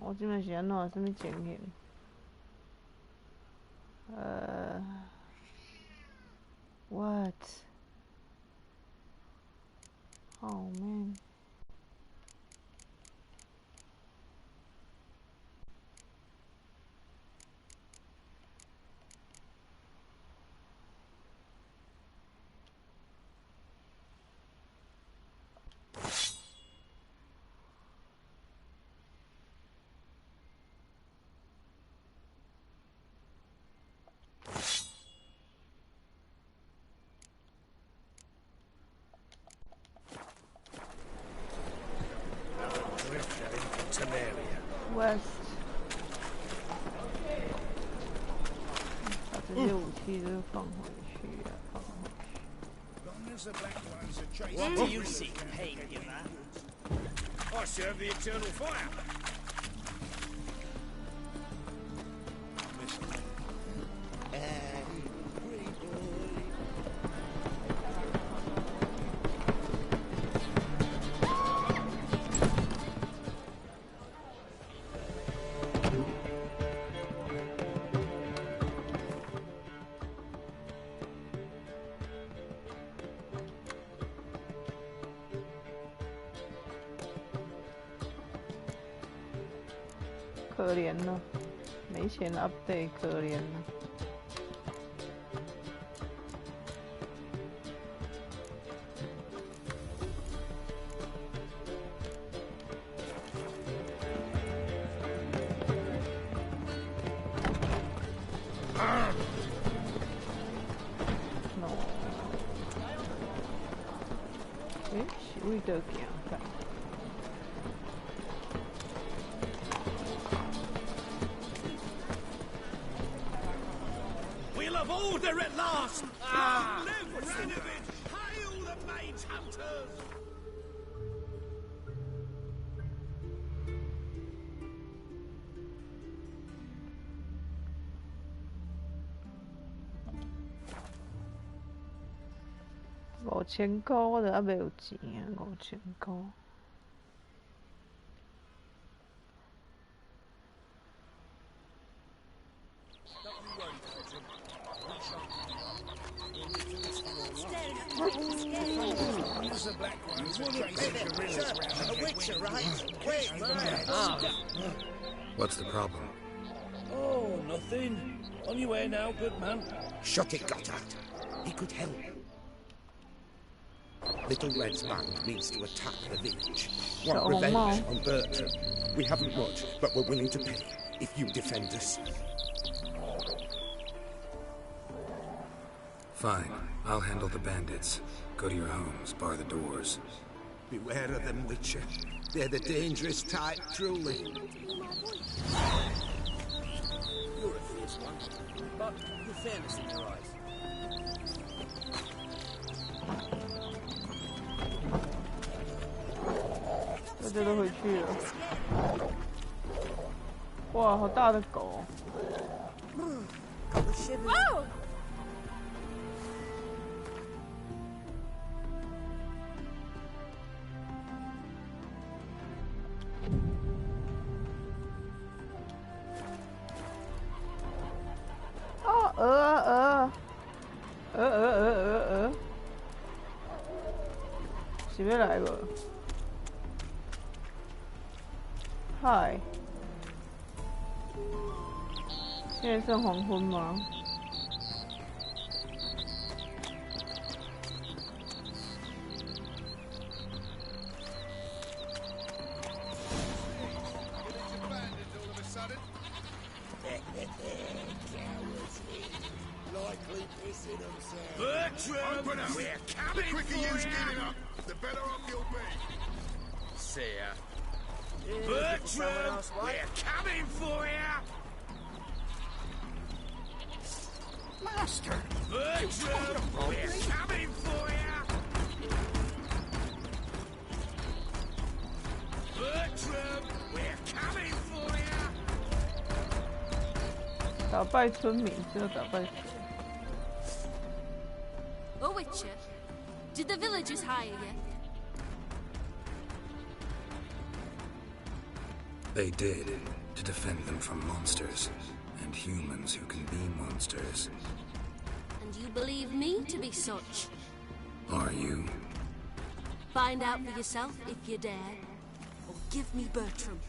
我即摆是安怎什么情形？What? Oh man. 把这些武器都放回去啊，放回去。What do you see, painter? I serve the eternal fire. 可怜了，没钱 update， 可怜了。no， 是为着行干。Order at last! Long live Ranovich! Hail the mage hunters! $5000块，我就还没有钱啊，5000块。What's the problem? Oh, nothing. On your way now, good man. Shut it, Goddard. He could help. Little Red's band means to attack the village. Want revenge on Bertram. We haven't much, but we're willing to pay if you defend us. Fine. I'll handle the bandits. Go to your homes, bar the doors. Beware of them, Witcher. They're the dangerous type, truly. You're a fierce one, but with fairness in your eyes. "大家都回去了。哇，好大的狗！哦！是要来无？嗨，现在算黄昏吗？Bertram! We're coming for you! The quicker you get it up, the better off you'll be. See ya. Bertram! We're coming for you! Master! Bertram! We're coming for you! Bertram! We're coming for you! 打败村民，只有打败谁？ Oh, Witcher, did the villagers hire you? They did. To defend them from monsters, and humans who can be monsters. And you believe me to be such? Are you? Find out for yourself if you dare. Or give me Bertram.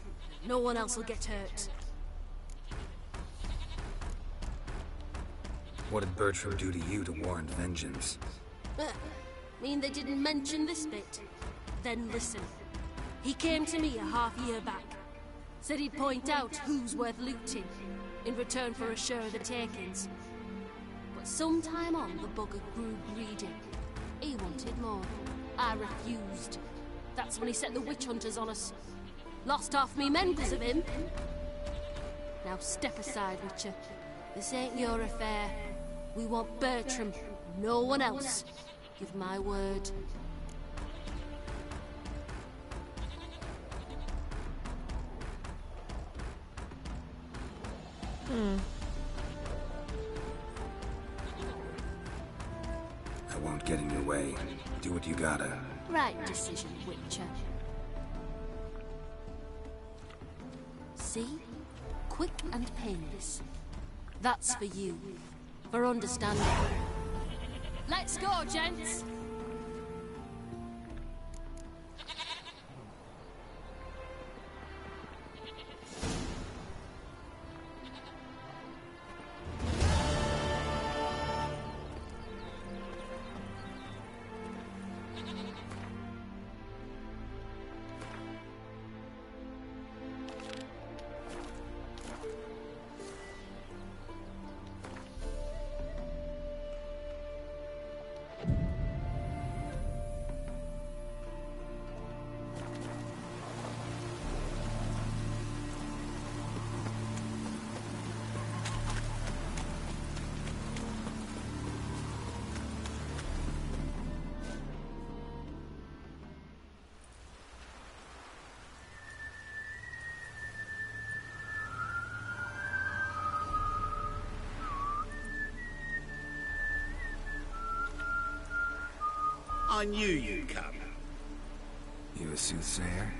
No one else will get hurt. What did Bertram do to you to warrant vengeance? Mean they didn't mention this bit? Then listen. He came to me a half-year back. Said he'd point out who's worth looting, in return for a share of the takings. But sometime on, the bugger grew greedy. He wanted more. I refused. That's when he set the witch hunters on us. Lost half me men because of him. Now step aside, Witcher. This ain't your affair. We want Bertram, no one else. Give my word. I won't get in your way. Do what you gotta. Right decision, Witcher. See? Quick and painless. That's for you. For understanding. Let's go, gents! I knew you'd come. You a soothsayer?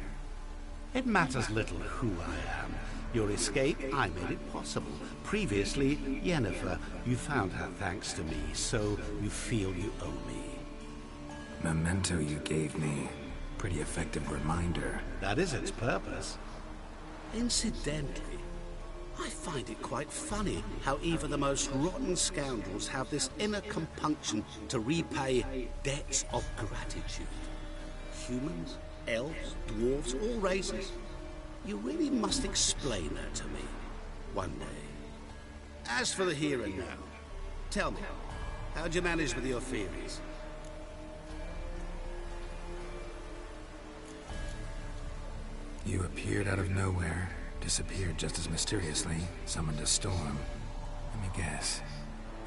It matters little who I am. Your escape, I made it possible. Previously, Yennefer, you found her thanks to me, so you feel you owe me. Memento you gave me. Pretty effective reminder. That is its purpose. Incidentally, I find it quite funny how even the most rotten scoundrels have this inner compunction to repay debts of gratitude. Humans, elves, dwarves, all races. You really must explain that to me one day. As for the here and now, tell me, how'd you manage with your theories? You appeared out of nowhere, disappeared just as mysteriously, summoned a storm. Let me guess,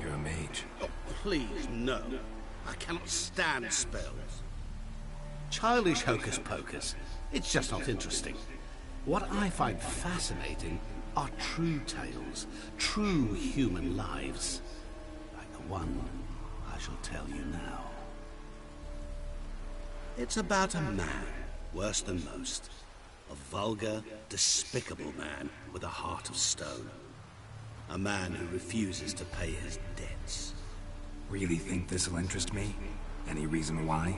you're a mage. Oh, please, no. I cannot stand spells. Childish hocus pocus. It's just not interesting. What I find fascinating are true tales, true human lives. Like the one I shall tell you now. It's about a man, worse than most. A vulgar, despicable man with a heart of stone. A man who refuses to pay his debts. Really think this'll interest me? Any reason why?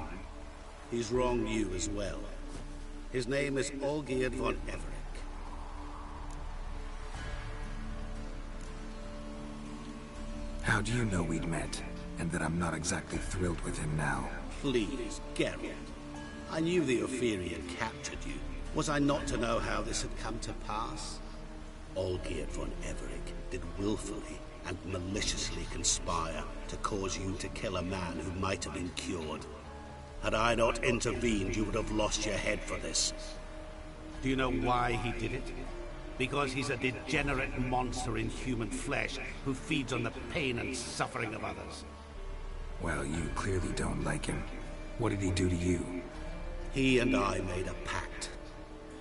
He's wronged you as well. His name is Olgierd von Everec. How do you know we'd met, and that I'm not exactly thrilled with him now? Please, Geralt. I knew the Ophiri had captured you. Was I not to know how this had come to pass? Olgierd von Everec did willfully and maliciously conspire to cause you to kill a man who might have been cured. Had I not intervened, you would have lost your head for this. Do you know why he did it? Because he's a degenerate monster in human flesh who feeds on the pain and suffering of others. Well, you clearly don't like him. What did he do to you? He and I made a pact.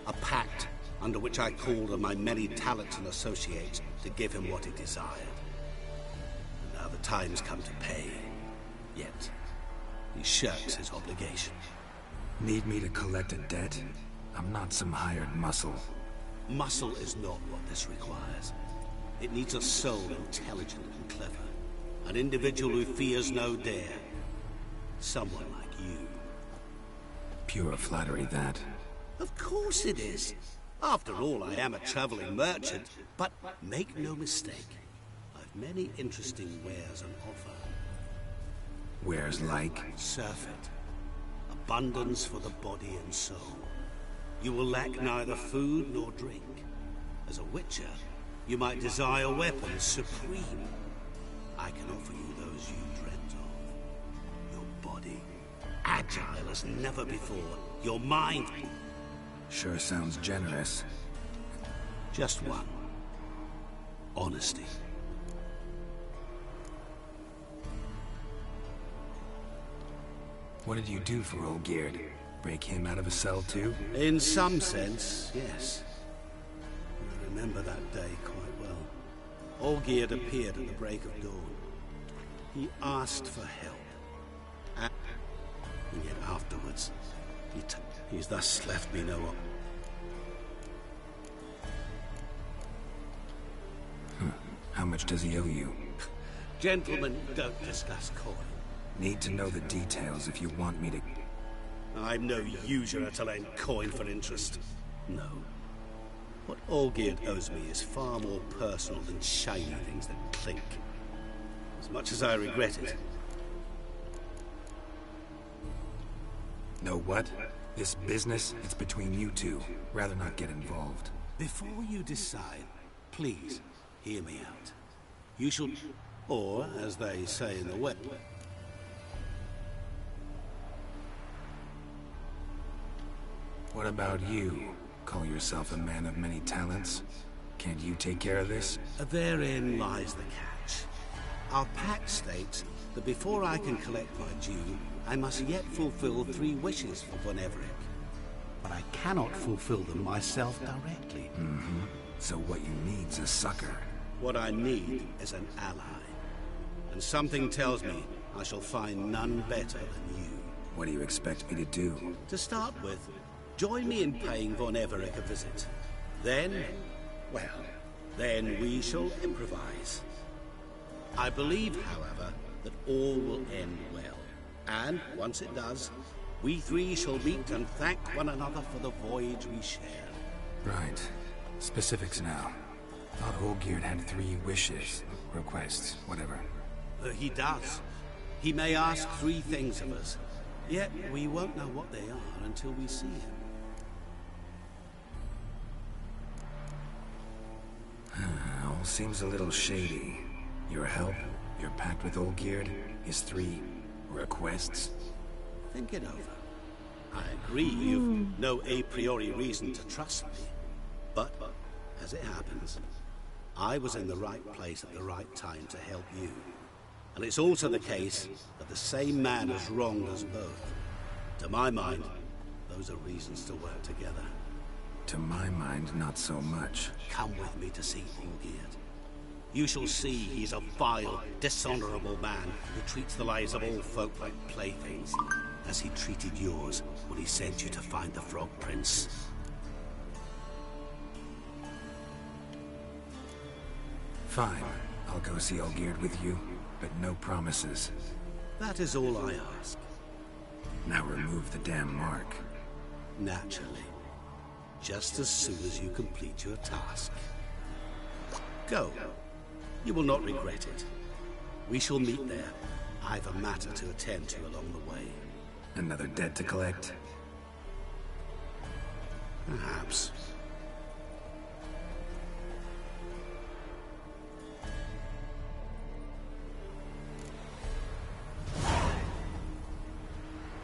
A pact under which I called on my many talents and associates to give him what he desired. And now the time's come to pay. Yet, he shirks his obligation. Need me to collect a debt? I'm not some hired muscle. Muscle is not what this requires. It needs a soul intelligent and clever. An individual who fears no dare. Someone like you. Pure flattery, that. Of course it is. After all, I am a traveling merchant. But make no mistake, I've many interesting wares on offer. Wares like? Surfeit. Abundance for the body and soul. You will lack neither food nor drink. As a witcher, you might desire weapons supreme. I can offer you those you dreamt of. Your body, agile as never before. Your mind... Sure sounds generous. Just one. Honesty. What did you do for Olgierd? Break him out of a cell too? In some sense, yes. I remember that day quite well. Olgierd appeared at the break of dawn. He asked for help. And yet afterwards, he's thus left me no option. How much does he owe you? Gentlemen don't discuss coin. Need to know the details if you want me to... I'm no usurer to lend coin for interest. No. What Olgierd owes me is far more personal than shiny things that clink. As much as I regret it. Know what? This business, it's between you two. Rather not get involved. Before you decide, please, hear me out. You shall... Or, as they say in the West... What about you? Call yourself a man of many talents? Can't you take care of this? Therein lies the catch. Our pact states that before I can collect my due, I must yet fulfill 3 wishes for Von Everett. But I cannot fulfill them myself directly. So what you need's a sucker. What I need is an ally. And something tells me I shall find none better than you. What do you expect me to do? To start with, join me in paying Von Everett a visit. Then, well, then we shall improvise. I believe, however, that all will end well. And, once it does, we 3 shall meet and thank one another for the voyage we share. Right. Specifics now. Thought Olgierd had 3 wishes, requests, whatever. He does. He may ask 3 things of us, yet we won't know what they are until we see him. All seems a little shady. Your help, your pact with Olgierd, his 3 requests. Think it over. I agree you've no a priori reason to trust me. But, as it happens, I was in the right place at the right time to help you. And it's also the case that the same man has wronged us both. To my mind, those are reasons to work together. To my mind, not so much. Come with me to see Olgierd. You shall see he's a vile, dishonorable man who treats the lives of all folk like playthings, as he treated yours when he sent you to find the Frog Prince. Fine. I'll go see Olgierd with you, but no promises. That is all I ask. Now remove the damn mark. Naturally. Just as soon as you complete your task. Go. You will not regret it. We shall meet there. I've a matter to attend to along the way. Another debt to collect? Perhaps.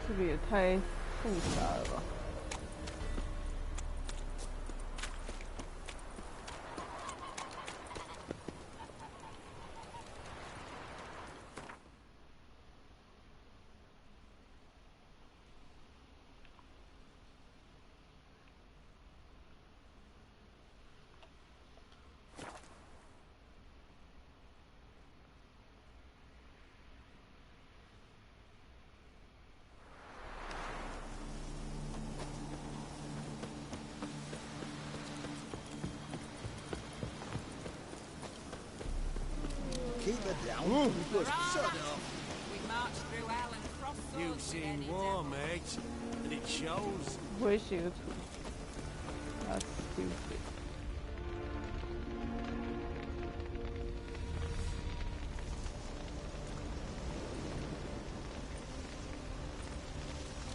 这个也太复杂了吧。keep her down. Shut up. We marched through hell and crossed swords. You've seen war, mate, and it shows. 不会写个图。That's stupid.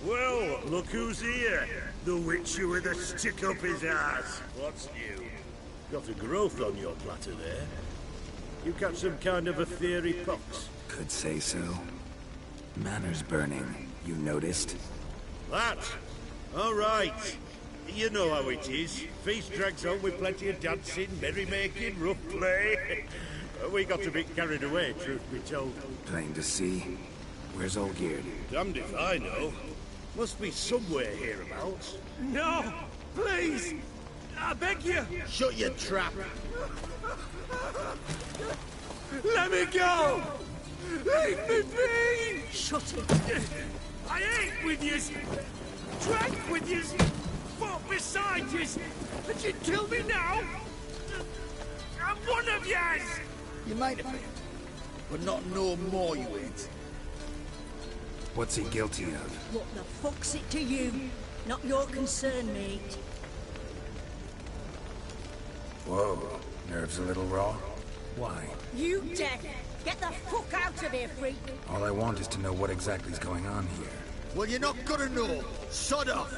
Well, look who's here. The witcher with a stick up his ass. What's new? Got a growth on your platter there. You got some kind of a theory, Pox? Could say so. Manor's burning. You noticed? That? All right. You know how it is. Feast drags on with plenty of dancing, merrymaking, rough play. We got a bit carried away, truth be told. Plain to see. Where's Olgierd? Damned if I know. Must be somewhere hereabouts. No! Please! I beg you! Shut your trap. Let me go! Leave me be! Shut it. I ate with yous! Drank with yous! Fought beside yous! And you kill me now? I'm one of yous! You might have been, but not no more you ain't. What's he guilty of? What the fuck's it to you? Not your concern, mate. Whoa. Nerves a little raw? Why? You deaf! Get the fuck out of here, freak! All I want is to know what exactly is going on here. Well, you're not gonna know. Sod off.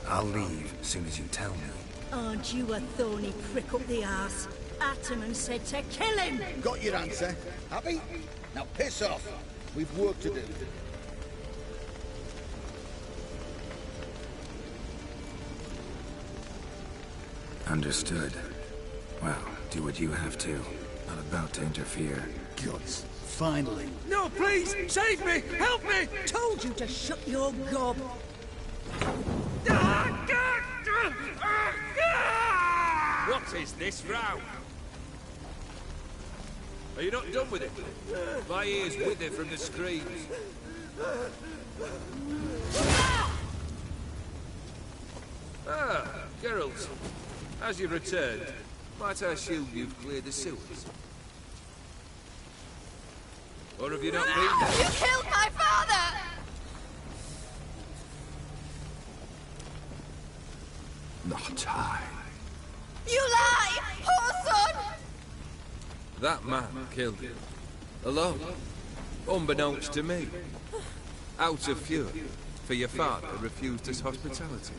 I'll leave as soon as you tell me. Aren't you a thorny prick up the arse? Ataman said to kill him! Got your answer. Happy? Now piss off. We've work to do. Understood. Well, do what you have to. Not about to interfere. Guts. Finally. No, please! Save me! Help me! Told you to shut your gob! What is this row? Are you not done with it? My ears wither from the screams. Ah, Geralt. As you've returned, might I assume you've cleared the sewers? Or have you not been there? You killed my father! Not I. You lie! Whoreson! That man killed him. Alone. Unbeknownst to me. Out of fury, for your father refused us hospitality.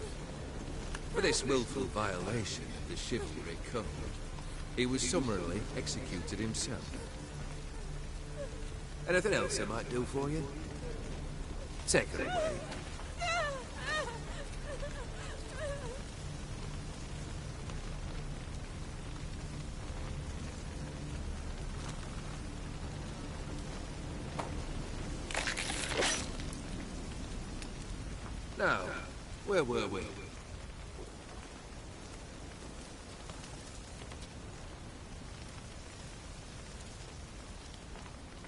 For this willful violation of the chivalry code, he was summarily executed himself. Anything else I might do for you? Take it away. Now, where were we?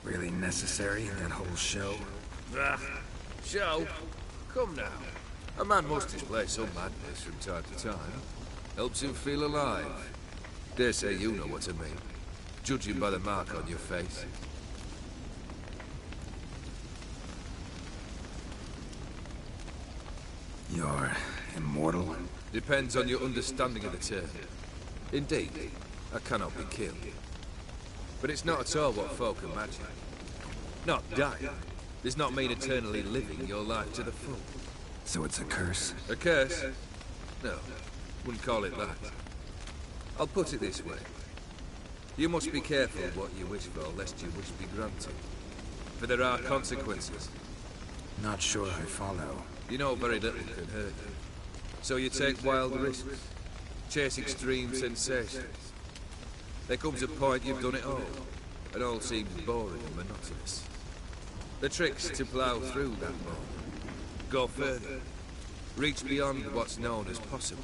Really necessary, that whole show? Ah, show? Come now. A man must display some madness from time to time. Helps him feel alive. Dare say you know what I mean. Judging by the mark on your face. You're immortal? Depends on your understanding of the term. Indeed, I cannot be killed. But it's not at all what folk imagine. Not dying does not mean eternally living your life to the full. So it's a curse? A curse? No, wouldn't call it that. I'll put it this way. You must be careful what you wish for, lest your wish be granted. For there are consequences. Not sure I follow. You know very little can hurt you. So you take wild risks, chase extreme sensations. There comes a point you've done it all, and all seems boring and monotonous. The trick's to plough through that moment. Go further. Reach beyond what's known as possible.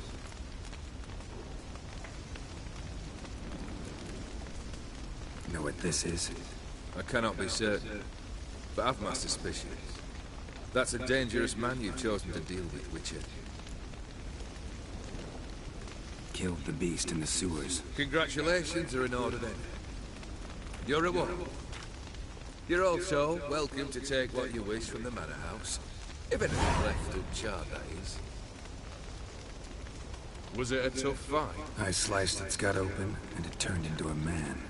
Know what this is? I cannot be certain, but I've my suspicions. That's a dangerous man you've chosen to deal with, Witcher. Killed the beast in the sewers. Congratulations are in order then. You're at what? You're also welcome to take what you wish from the manor house. If anything left uncharred, that is. Was it a tough fight? I sliced its gut open, and it turned into a man.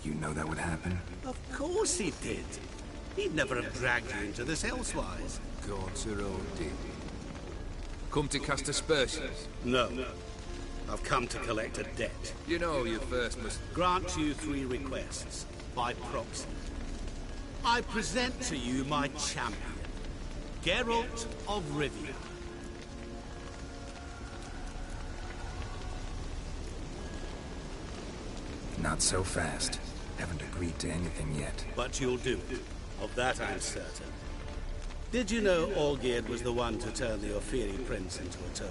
You know that would happen? Of course he did. He'd never have dragged you into this elsewise. Gods are all dead. Come to cast aspersions? No. I've come to collect a debt. You know you first must... Grant you 3 requests, by proxy. I present to you my champion, Geralt of Rivia. Not so fast. Haven't agreed to anything yet. But you'll do it. Of that I'm certain. Did you know Olgierd was the one to turn the Ophiri prince into a toad?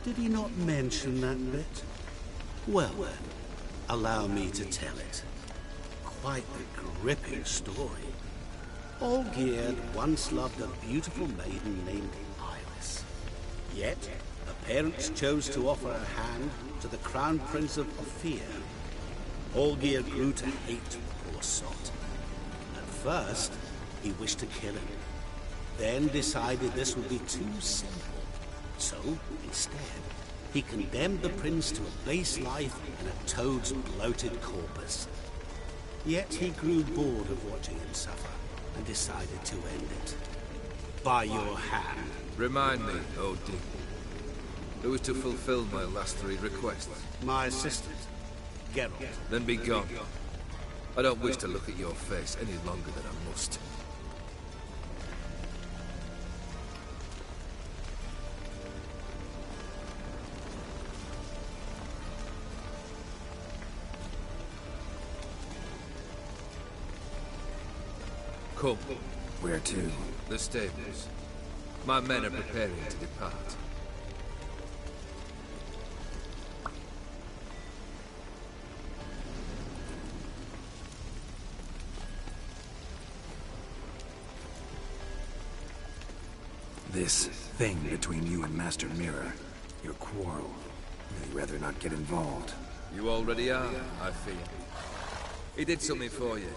Did he not mention that bit? Well then, allow me to tell it. Quite a gripping story. Olgierd once loved a beautiful maiden named Iris. Yet, her parents chose to offer her hand to the Crown Prince of Ophir. Olgierd grew to hate the poor sot. At first, he wished to kill him. Then decided this would be too simple. So, instead, he condemned the prince to a base life in a toad's bloated corpus. Yet he grew bored of watching him suffer, and decided to end it. By your hand. Remind me, O.D. Who was to fulfill my last 3 requests? My assistant, Geralt. Then be gone. I don't wish to look at your face any longer than I must. Come. Where to? The stables. My men are preparing to depart. This thing between you and Master Mirror, your quarrel. Really rather not get involved. You already are, I fear. He did something for you.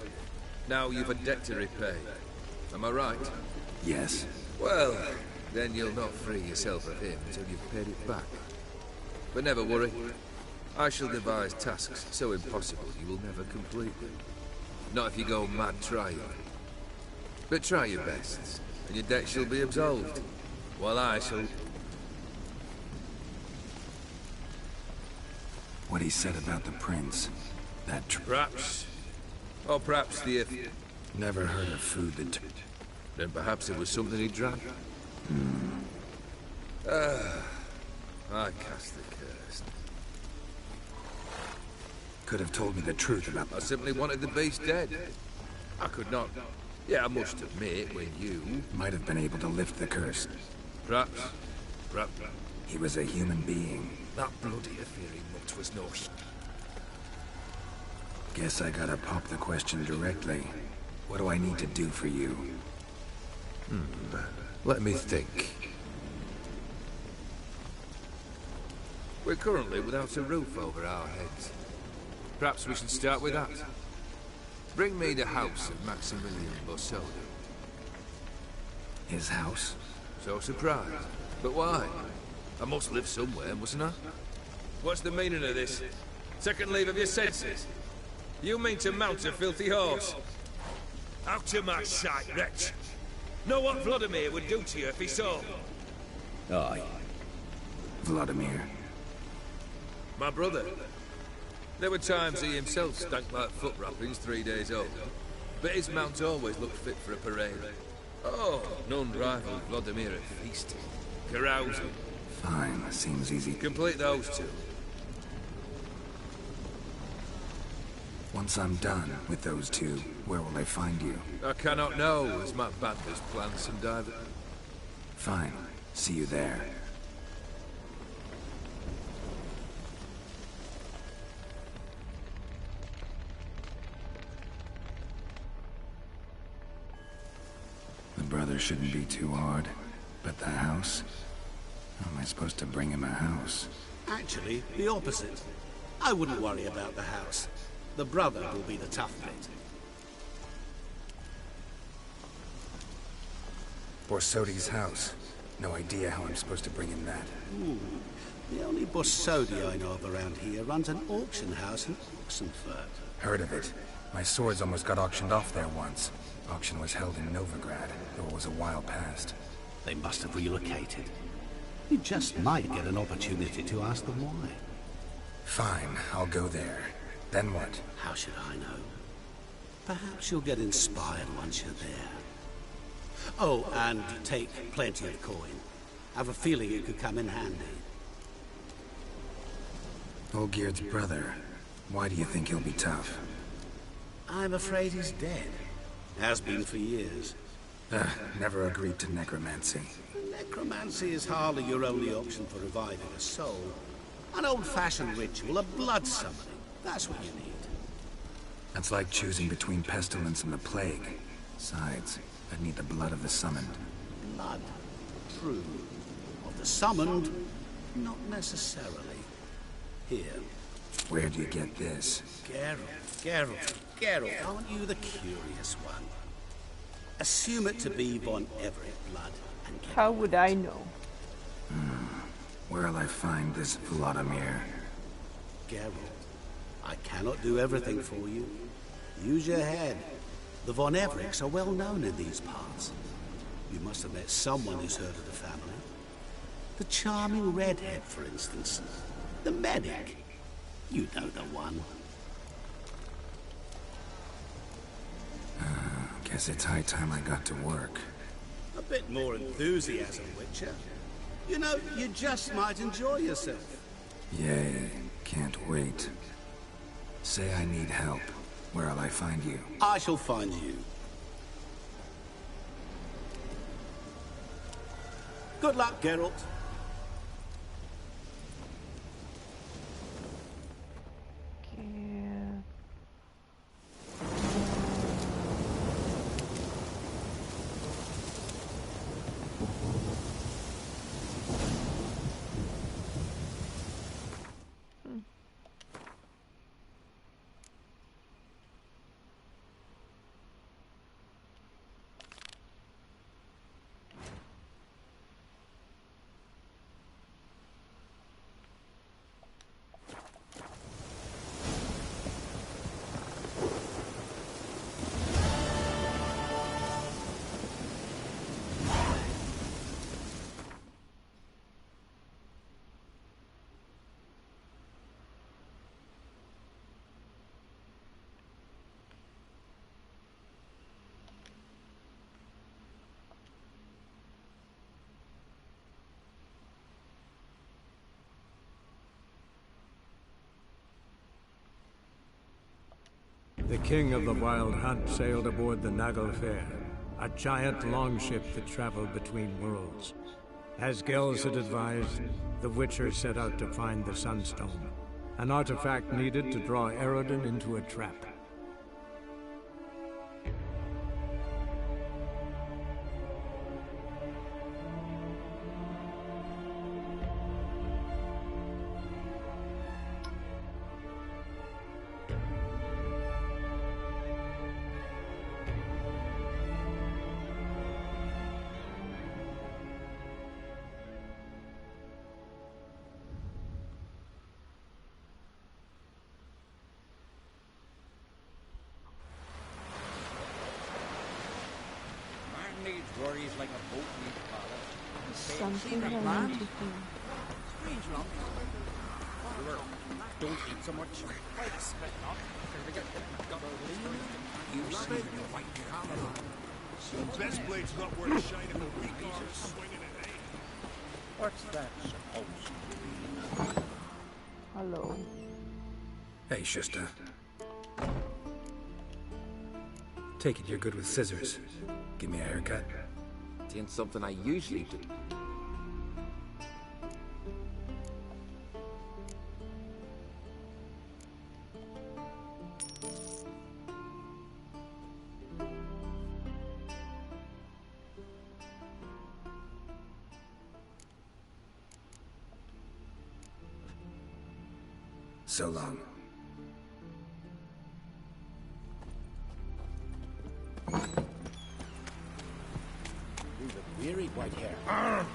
Now you've a debt to repay. Am I right? Yes. Well, then you'll not free yourself of him until you've paid it back. But never worry. I shall devise tasks so impossible you will never complete them. Not if you go mad trying. But try your best, and your debt shall be absolved. While I shall... What he said about the prince. That Perhaps... Or perhaps the... Never heard of food that... Then perhaps it was something he drank. I cast the curse. Could have told me the truth about... I simply wanted the beast dead. I could not... Yeah, I must admit, when you... Might have been able to lift the curse. Perhaps... Perhaps... He was a human being. That bloody Ophiri mutt was no... Guess I gotta pop the question directly. What do I need to do for you? Let me think. We're currently without a roof over our heads. Perhaps we should start with that. Bring me the house of Maximilian Bossolo. His house? So surprised. But why? I must live somewhere, mustn't I? What's the meaning of this? Second leave of your senses? You mean to mount a filthy horse? Out of my sight, wretch! Know what Vladimir would do to you if he saw? Aye. Vladimir. My brother. There were times he himself stank like foot wrappings 3 days old. But his mount always looked fit for a parade. Oh, none rivaled Vladimir at feasting. Carousing. Fine, seems easy. Complete those 2. Once I'm done with those 2, where will I find you? I cannot know, as my banders plan some diver. Fine. See you there. The brother shouldn't be too hard. But the house? How am I supposed to bring him a house? Actually, the opposite. I wouldn't worry about the house. The brother will be the tough bit. Borsodi's house. No idea how I'm supposed to bring in that. Ooh. The only Borsodi I know of around here runs an auction house in Oxenfurt. Heard of it. My swords almost got auctioned off there once. Auction was held in Novigrad, though it was a while past. They must have relocated. You just might get an opportunity to ask them why. Fine, I'll go there. Then what? How should I know? Perhaps you'll get inspired once you're there. Oh, and take plenty of coin. Have a feeling it could come in handy. Olgierd's brother. Why do you think he'll be tough? I'm afraid he's dead. Has been for years. Never agreed to necromancy. Necromancy is hardly your only option for reviving a soul. An old-fashioned ritual, a blood summoning. That's what you need. That's like choosing between pestilence and the plague. Besides, I'd need the blood of the summoned. Blood. True. Of the summoned, not necessarily. Here. Where do you get this? Geralt, aren't you the curious one? Assume it to be von Everett blood and get How would I know? Where'll I find this Vladimir? Geralt, I cannot do everything for you. Use your head. The von Evericks are well known in these parts. You must have met someone who's heard of the family. The charming redhead, for instance. The medic. You know the one. Guess it's high time I got to work. A bit more enthusiasm, Witcher. You know, you just might enjoy yourself. Yay, can't wait. Say I need help. Where'll I find you? I shall find you. Good luck, Geralt. The king of the Wild Hunt sailed aboard the Naglfar, a giant longship that traveled between worlds. As Gels had advised, the Witcher set out to find the Sunstone, an artifact needed to draw Eredin into a trap. Worries like a boat needs ballast. Something I need to do. Don't eat so much. You love it? The best blade's not worth shining a weak arm swinging it, eh? What's that supposed to be? Hello. Hey, Shusta. Take it you're good with scissors. Give me a haircut. It ain't something I usually do. So long. married, Whitehair.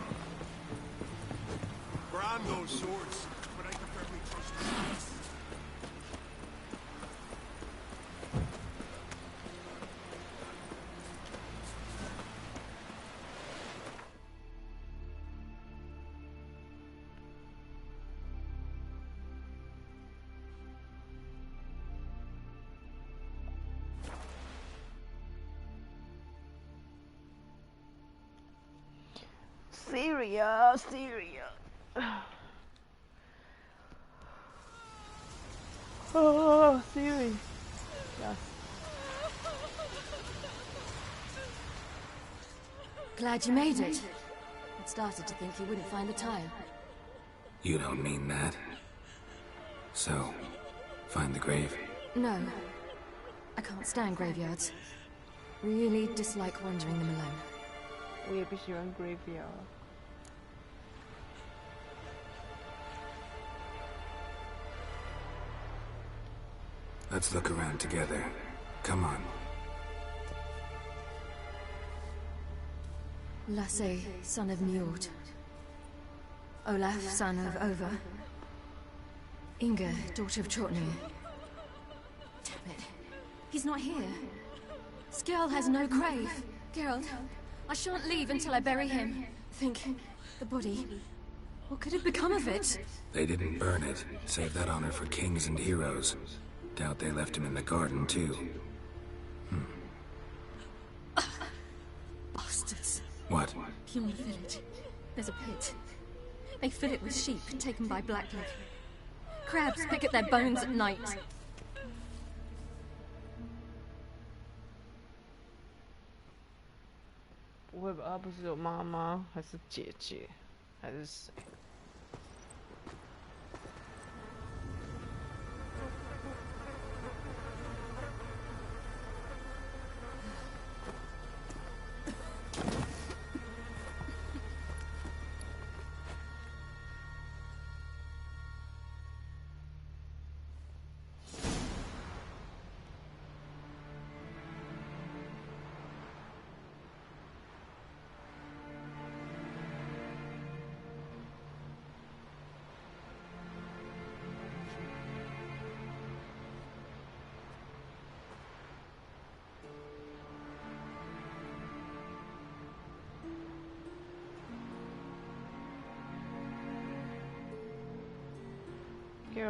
Brand those swords, but I prefer we trust you. Syria. Oh, Syria. Yes. Glad you made it. I'd started to think you wouldn't find the time. You don't mean that. So, find the grave? No. I can't stand graveyards. Really dislike wandering them alone. 我也不喜欢 graveyard. Let's look around together. Come on. Lasse, son of Njord. Olaf, son of Over. Inga, daughter of Trotnir. Damn it. He's not here. Skjall has no grave. Geralt, I shan't leave until I bury him. Think, the body. What could have become of it? They didn't burn it. Save that honor for kings and heroes. Doubt they left him in the garden, too. Bastards. What? Beyond the village, there's a pit. They fill it with sheep taken by Blackleg. Crabs pick at their bones at night.不会吧？他不是有妈妈，还是姐姐，还是谁？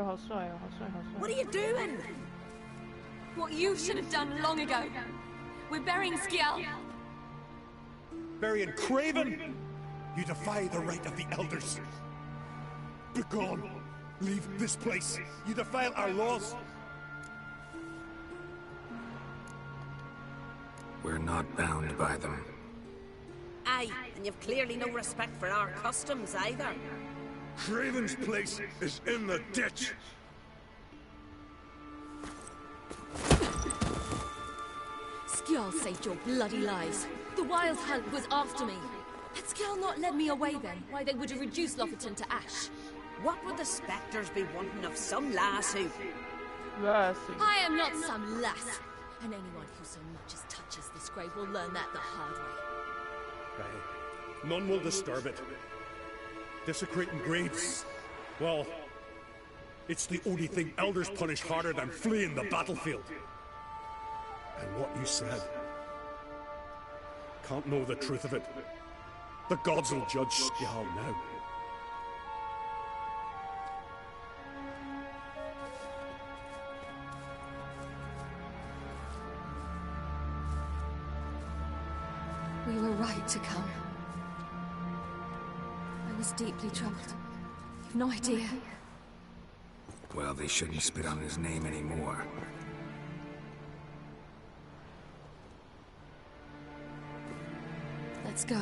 好帅哦，好帅，好帅！ What are you doing? What you should have done long ago. We're burying Skjall. Burying Craven? You defy the right of the elders. Begone! Leave this place. You defile our laws. We're not bound by them. Aye, and you've clearly no respect for our customs either. Craven's place is in the ditch. Skjall saved your bloody lives. The Wild Hunt was after me. Had Skjall not led me away then, why they would have reduced Lofoten to ash. What would the spectres be wanting of some lass who... I am not some lass. And anyone who so much as touches this grave will learn that the hard way. Aye. None will disturb it. Desecrating graves, well, it's the only thing elders punish harder than fleeing the battlefield. And what you said, can't know the truth of it. The gods will judge Skjall now. We were right to come. I was deeply troubled. You've no idea. Well, they shouldn't spit on his name anymore. Let's go.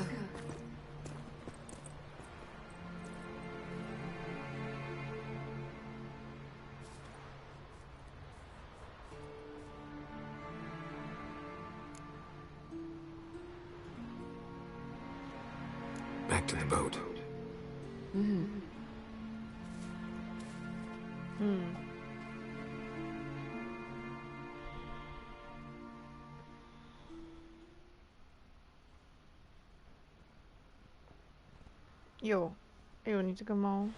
Back to the boat. 有，哎呦，你这个猫。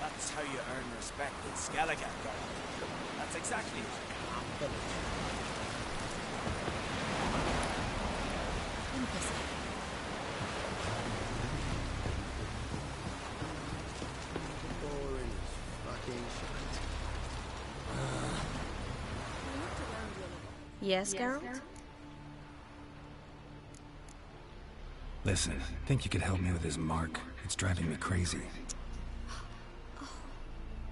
That's how you earn respect in Skellige, Geralt. That's exactly it. Boring as fucking shit. Yes, Geralt? Listen, think you could help me with this mark? It's driving me crazy. Oh,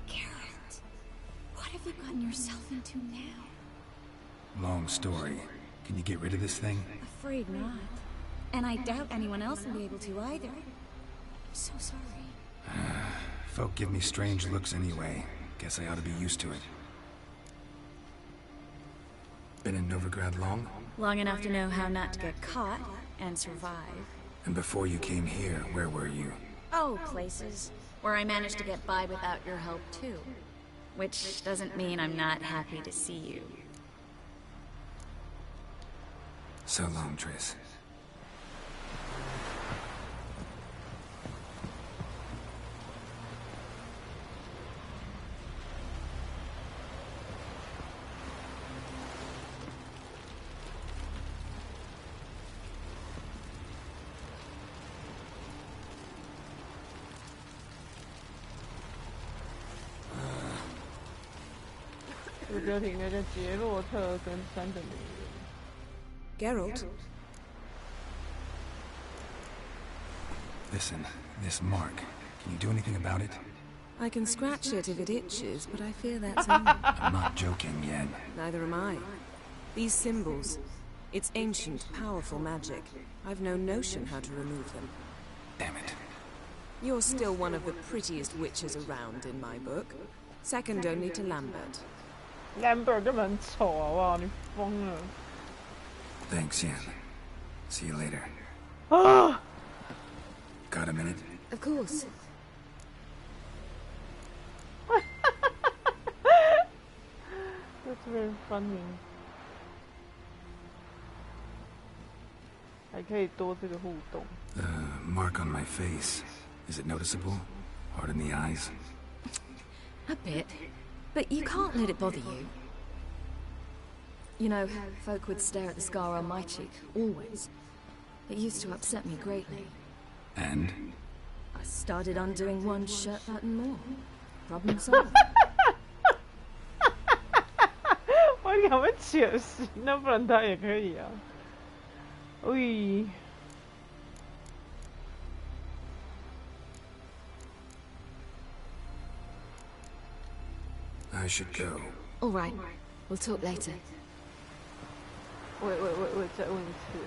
Geralt. What have you gotten yourself into now? Long story. Can you get rid of this thing? Afraid not. And I doubt anyone else will be able to either. I'm so sorry. Folk give me strange looks anyway. Guess I ought to be used to it. Been in Novigrad long? Long enough to know how not to get caught and survive. And before you came here, where were you? Oh, places where I managed to get by without your help too. Which doesn't mean I'm not happy to see you. So long, Triss. Geralt? Listen, this mark. Can you do anything about it? I can scratch it if it itches, but I fear that's all. I'm not joking yet. Neither am I. These symbols, it's ancient, powerful magic. I've no notion how to remove them. Damn it. You're still one of the prettiest witches around in my book. Second only to Lambert. Lambert 根本很丑，好不好？你疯了。 Thanks, Yan. See you later. Got a minute? Of course. That's very funny. 还可以多这个互动。Mark on my face. Is it noticeable? Hard in the eyes? A bit. But you can't let it bother you. You know, folk would stare at the scar on my cheek, always. It used to upset me greatly. And? I started undoing one shirt button more. Problem solved. 我赶快解释，那不然他也可以啊。喂。 I should go. All right. We'll talk later. Wait, 再问一次。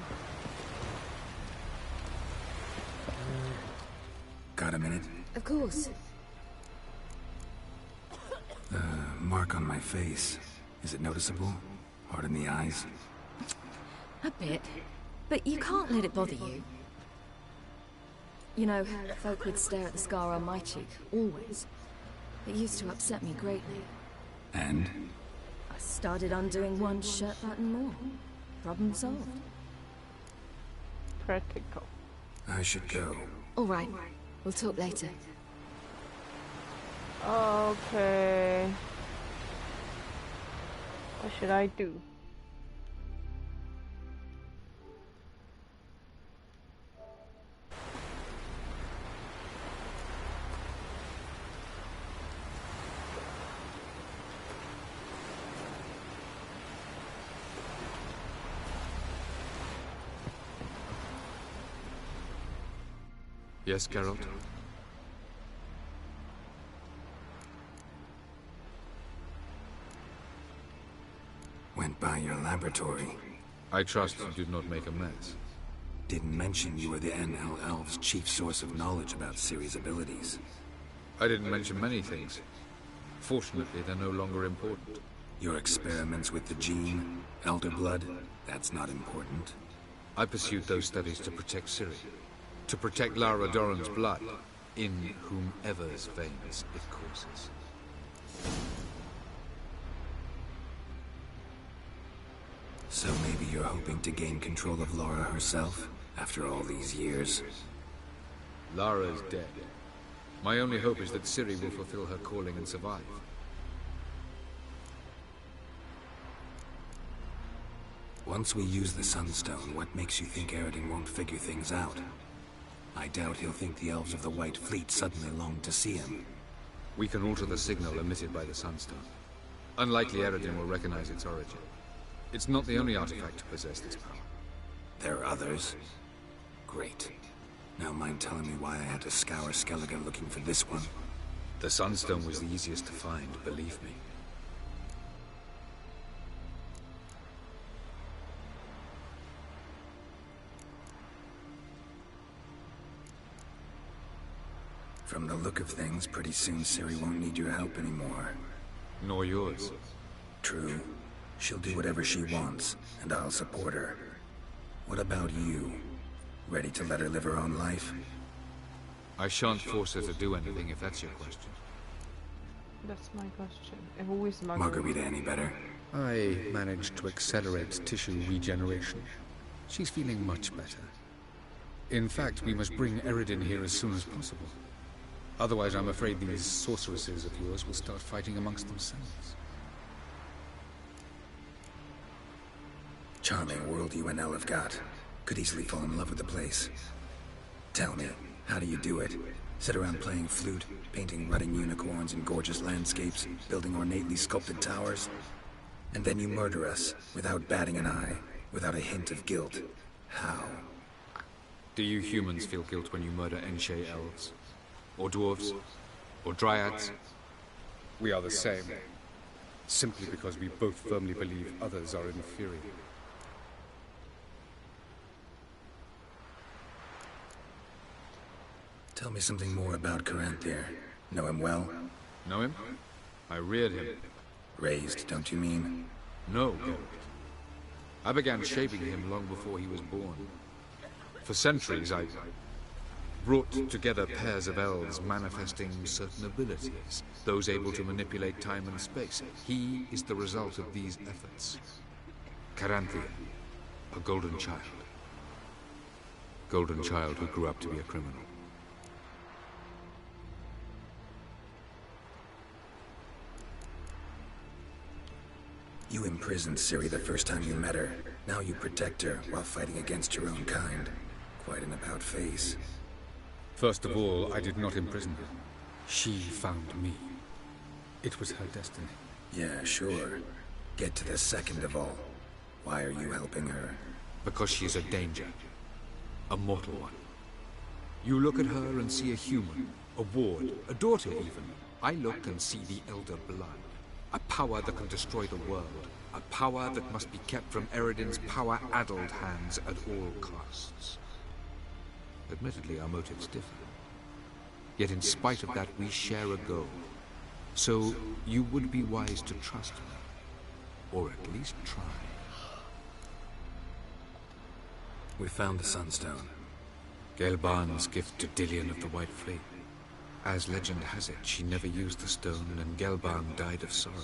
Got a minute? Of course. Mark on my face. Is it noticeable? Hard in the eyes? A bit. But you can't let it bother you. You know, folk would stare at the scar on my cheek, always. It used to upset me greatly. And? I started undoing one shirt button more. Problem solved. Practical. I should go. All right. We'll talk later. Okay. What should I do? Yes, Geralt? Went by your laboratory. I trust you did not make a mess. Didn't mention you were the NL Elves' chief source of knowledge about Ciri's abilities. I didn't mention many things. Fortunately, they're no longer important. Your experiments with the gene, elder blood, that's not important. I pursued those studies to protect Ciri. To protect Lara Doran's blood, in whomever's veins it courses. So maybe you're hoping to gain control of Lara herself, after all these years? Lara's dead. My only hope is that Ciri will fulfill her calling and survive. Once we use the Sunstone, what makes you think Eredin won't figure things out? I doubt he'll think the elves of the White Fleet suddenly long to see him. We can alter the signal emitted by the Sunstone. Unlikely Eredin will recognize its origin. It's not the only artifact to possess this power. There are others? Great. Now mind telling me why I had to scour Skellige looking for this one? The Sunstone was the easiest to find, believe me. From the look of things, pretty soon Ciri won't need your help anymore. Nor yours. True. She'll do whatever she wants, and I'll support her. What about you? Ready to let her live her own life? I shan't force her to do anything, if that's your question. That's my question. And who is Margarita any better? I managed to accelerate tissue regeneration. She's feeling much better. In fact, we must bring Eredin here as soon as possible. Otherwise, I'm afraid these sorceresses of yours will start fighting amongst themselves. Charming world you and Elle have got. Could easily fall in love with the place. Tell me, how do you do it? Sit around playing flute, painting rutting unicorns and gorgeous landscapes, building ornately sculpted towers? And then you murder us, without batting an eye, without a hint of guilt. How? Do you humans feel guilt when you murder Enshe elves? Or dwarves? Or dryads? We are the same. Simply because we both firmly believe others are inferior. Tell me something more about Caranthir. Know him well? Know him? I reared him. Raised, don't you mean? No, Geralt. I began shaping him long before he was born. For centuries, I brought together pairs of elves manifesting certain abilities, those able to manipulate time and space. He is the result of these efforts. Caranthir, a golden child. Golden child who grew up to be a criminal. You imprisoned Ciri the first time you met her. Now you protect her while fighting against your own kind. Quite an about-face. First of all, I did not imprison her. She found me. It was her destiny. Yeah, sure. Get to the second of all. Why are you helping her? Because she is a danger. A mortal one. You look at her and see a human, a ward, a daughter even. I look and see the Elder Blood. A power that can destroy the world. A power that must be kept from Eredin's power-addled hands at all costs. Admittedly, our motives differ. Yet in spite of that, we share a goal. So, you would be wise to trust me. Or at least try. We found the Sunstone. Gelban's gift to Dillion of the White Fleet. As legend has it, she never used the stone, and Gelban died of sorrow.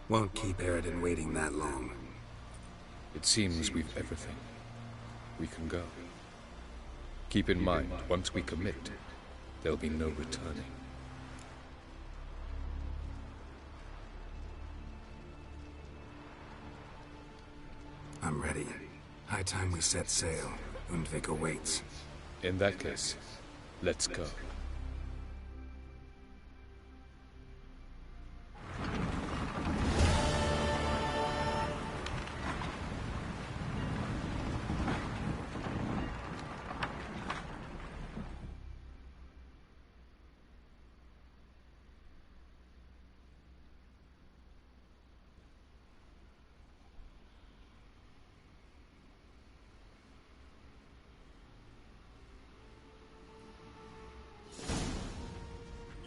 Won't keep Eredin waiting that long. It seems we've everything. We can go. Keep in mind, once we commit, there'll be no returning. I'm ready. High time we set sail. Undvik awaits. In that case, let's go.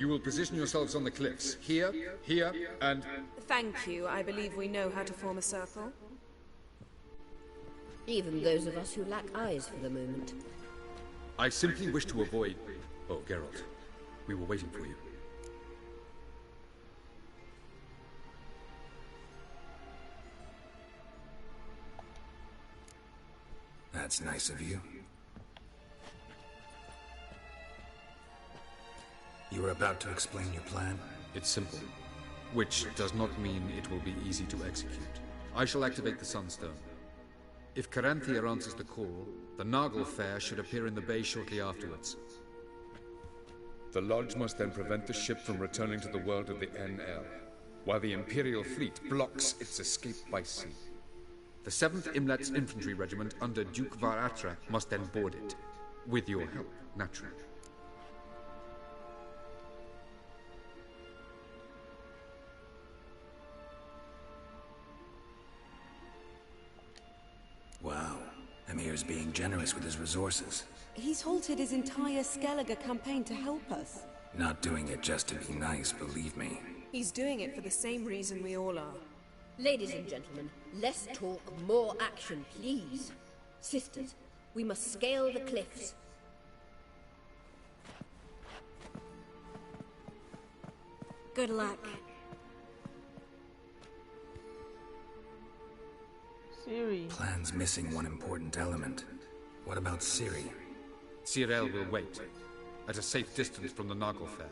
You will position yourselves on the cliffs. Here, here, and... Thank you. I believe we know how to form a circle. Even those of us who lack eyes for the moment. I simply wish to avoid... Oh, Geralt. We were waiting for you. That's nice of you. You were about to explain your plan? It's simple. Which does not mean it will be easy to execute. I shall activate the Sunstone. If Caranthea answers the call, the Nagel Fair should appear in the bay shortly afterwards. The Lodge must then prevent the ship from returning to the world of the NL, while the Imperial fleet blocks its escape by sea. The 7th Imlet's infantry regiment under Duke Var Attre must then board it. With your help, naturally. Wow. Emir's being generous with his resources. He's halted his entire Skellige campaign to help us. Not doing it just to be nice, believe me. He's doing it for the same reason we all are. Ladies and gentlemen, less talk, more action, please. Sisters, we must scale the cliffs. Good luck. Ciri. Plan's missing one important element. What about Ciri? Cyril will wait, at a safe distance from the Nagel Fair.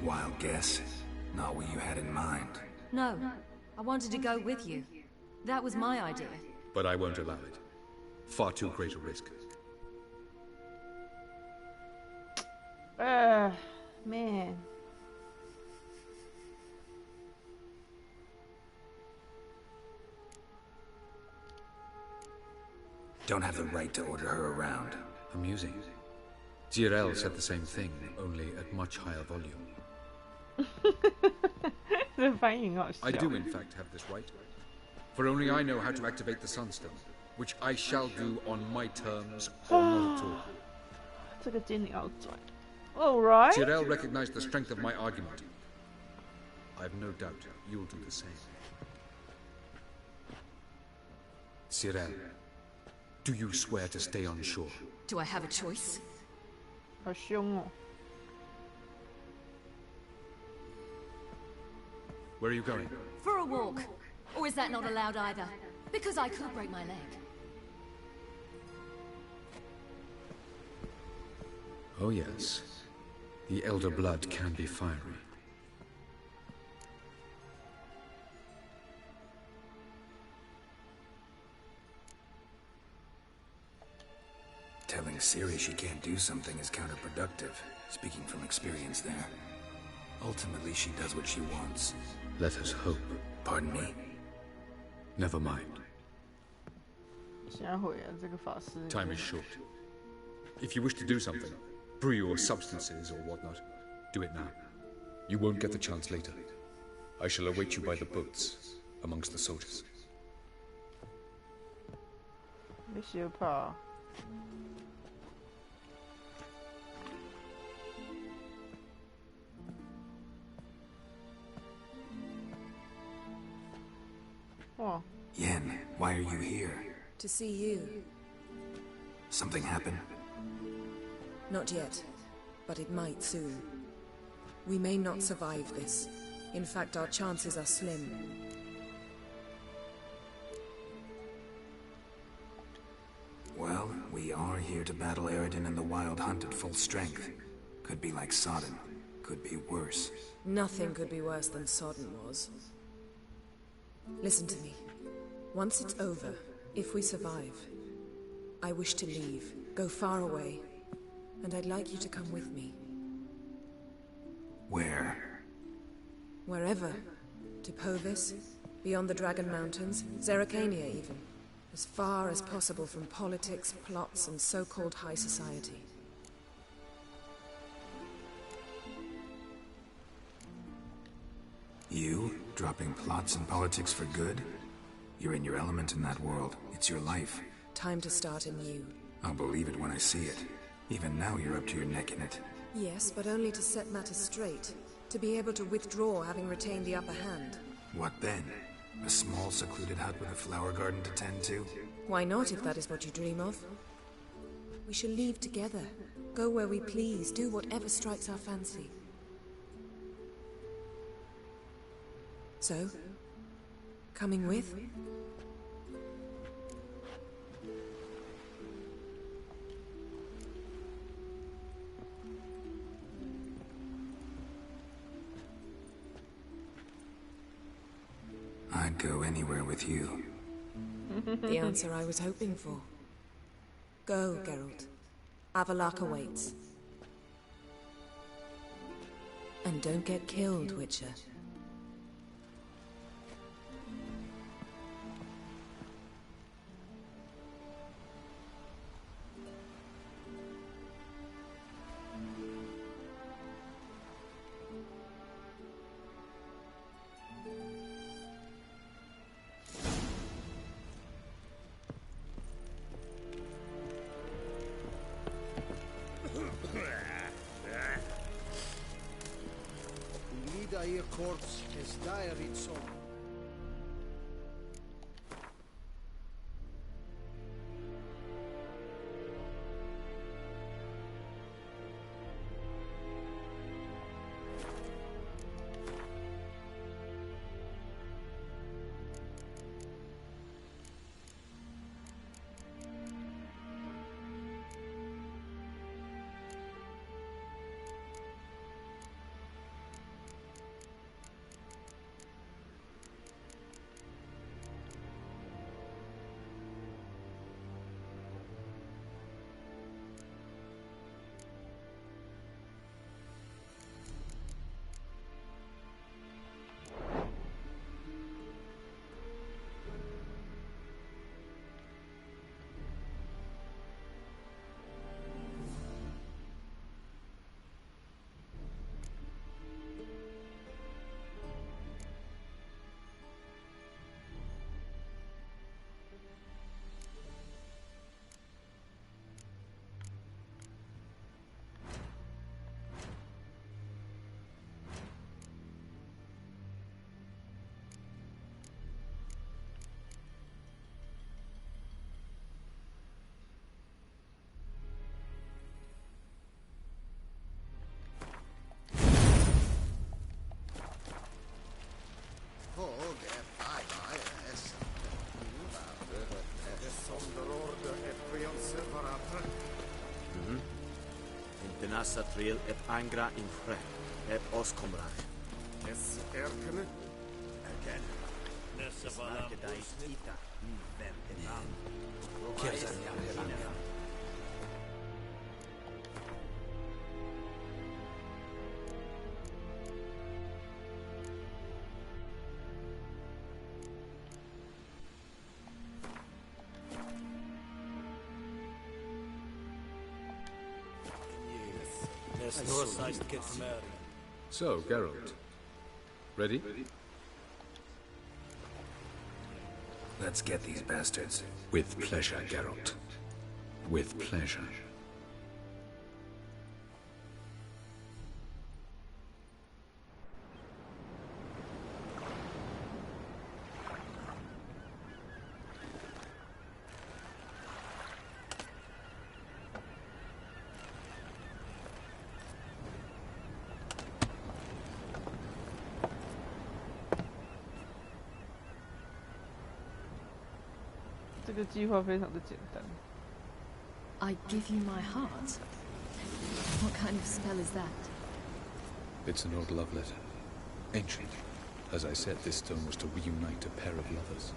Wild guess? Not what you had in mind. No, I wanted to go with you. That was my idea. But I won't allow it. Far too great a risk. Man. Don't have the right to order her around. Amusing. Cyril said the same thing, only at much higher volume. I do, in fact, have this right. For only I know how to activate the Sunstone, which I shall do on my terms or not at all. 这个筋你要转. Alright. Cyril recognized the strength of my argument. I've no doubt you'll do the same. Cyril, do you swear to stay on shore? Do I have a choice? 好凶哦. Where are you going? For a walk. Or is that not allowed either? Because I could break my leg. Oh yes. The elder blood can be fiery. Telling Ciri she can't do something is counterproductive, speaking from experience there. Ultimately, she does what she wants. Let us hope. Pardon me? Never mind. 现在回啊，这个法师。Time is short. If you wish to do something, brew your substances or whatnot, do it now. You won't get the chance later. I shall await you by the boats, amongst the soldiers. 没小怕。Oh. Yen, why are you here? To see you. Something happened? Not yet, but it might soon. We may not survive this. In fact, our chances are slim. Well, we are here to battle Eredin and the Wild Hunt at full strength. Could be like Sodden. Could be worse. Nothing could be worse than Sodden was. Listen to me. Once it's over, if we survive, I wish to leave, go far away, and I'd like you to come with me. Where? Wherever. To Povis, beyond the Dragon Mountains, Zerrikania even. As far as possible from politics, plots, and so-called high society. You? Dropping plots and politics for good? You're in your element in that world. It's your life. Time to start anew. I'll believe it when I see it. Even now you're up to your neck in it. Yes, but only to set matters straight. To be able to withdraw having retained the upper hand. What then? A small secluded hut with a flower garden to tend to? Why not, if that is what you dream of? We shall leave together. Go where we please, do whatever strikes our fancy. So, coming with? I'd go anywhere with you. The answer I was hoping for. Go, Geralt. Avalok awaits. And don't get killed, Witcher. Your corpse has diaried so. Satriel et angra in fre, et oscomrach. Es erkenne? Erkenne. Nesnake dais ita, verdenam. Kerzanya. So, Geralt. Ready? Let's get these bastards. With pleasure, Geralt. With pleasure. I give you my heart? What kind of spell is that? It's an old love letter. Ancient. As I said, this stone was to reunite a pair of lovers.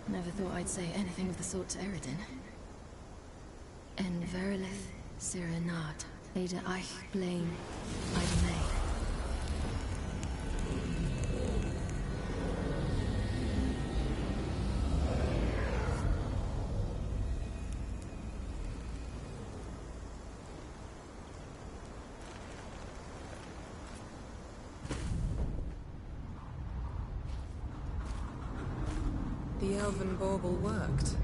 Never thought I'd say anything of the sort to Eredin. En verilith Sirenad, Ada Eich Blaine, Ida May. the elven bauble worked.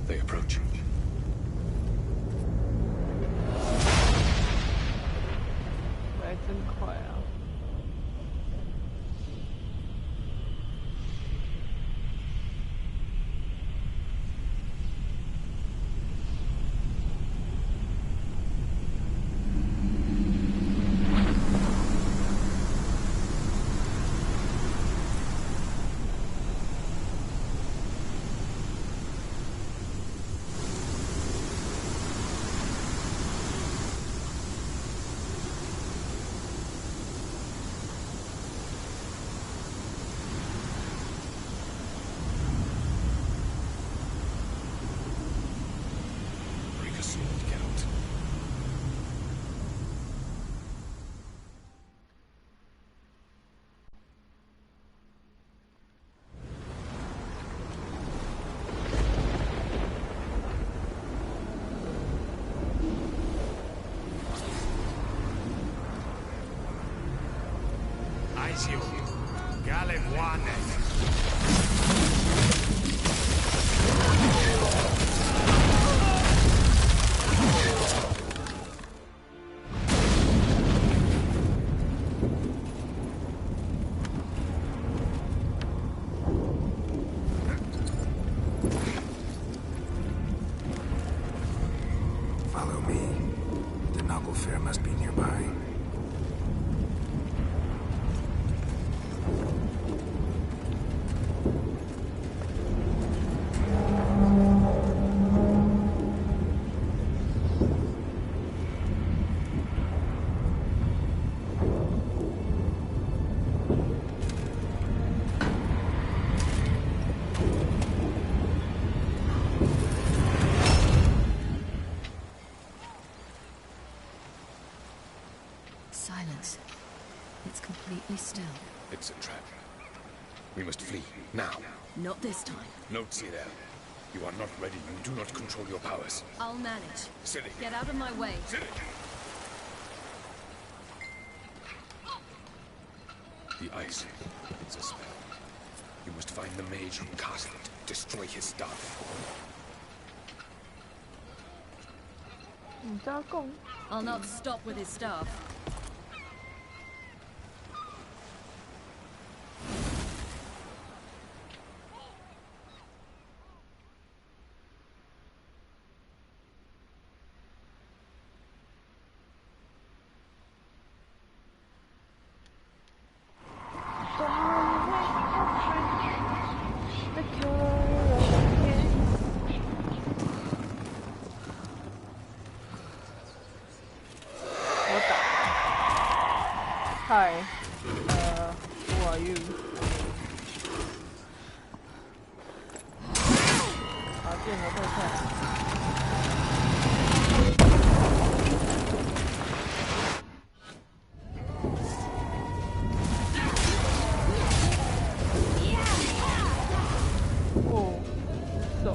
They approach. 来真快啊！Follow me. The Noggle Fair must be nearby. Silence. It's completely still. It's a trap. We must flee, now. Not this time. No, Cyril. You are not ready. You do not control your powers. I'll manage. Silly. Get out of my way. Silly. The ice. It's a spell. You must find the mage who cast it. Destroy his staff. I'll not stop with his staff. Hi, who are you? I'll get another attack. Oh, so.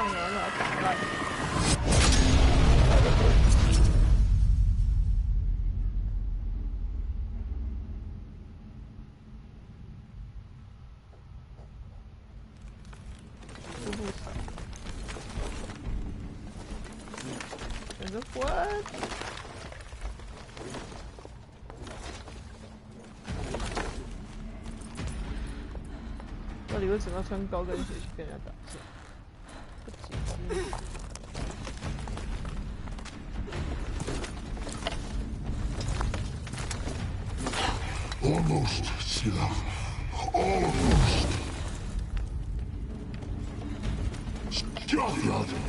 上来把它打烂。What？ 到底为什么要穿高跟鞋去跟人家打架？不解之谜。Almost, Sila. Almost. Stop it!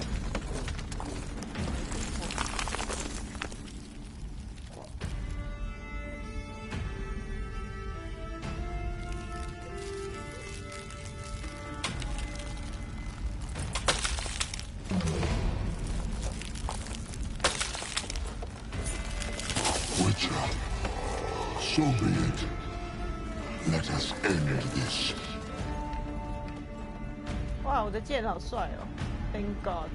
So be it. Let us end this. 哇，我的剑好帅哦 ！Thank God。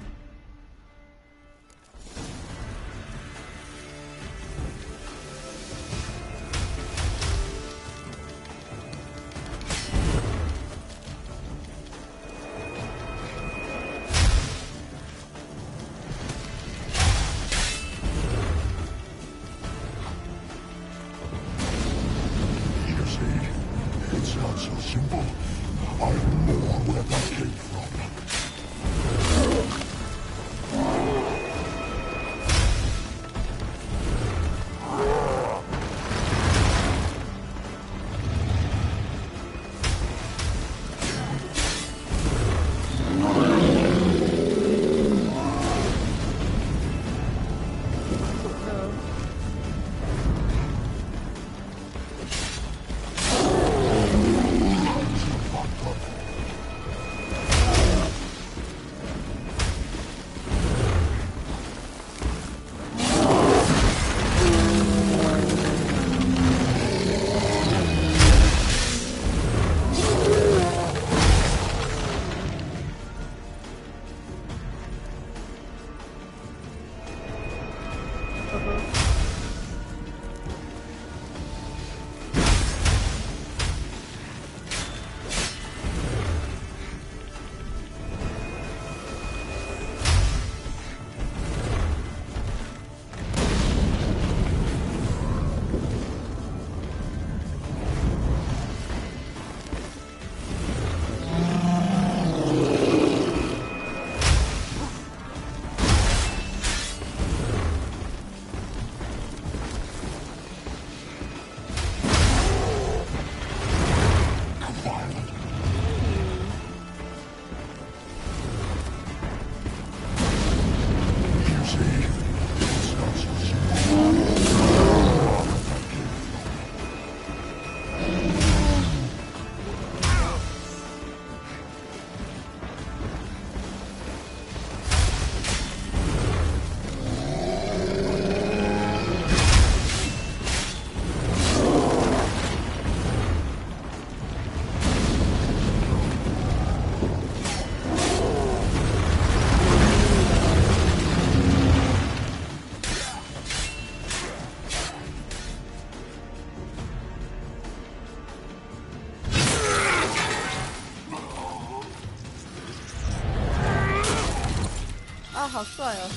好帅哦！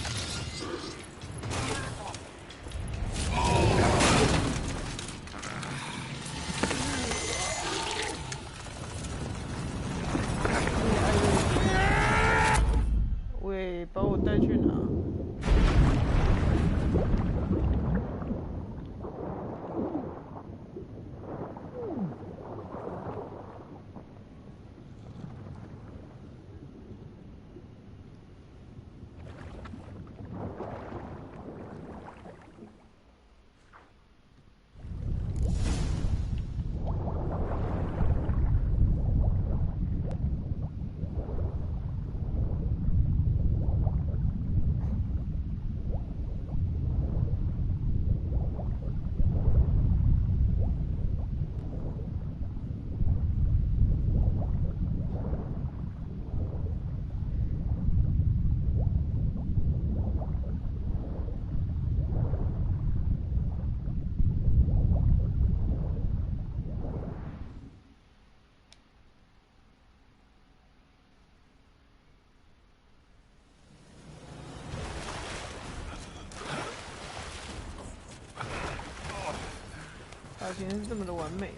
喂，把我带去哪？表情是这么的完美。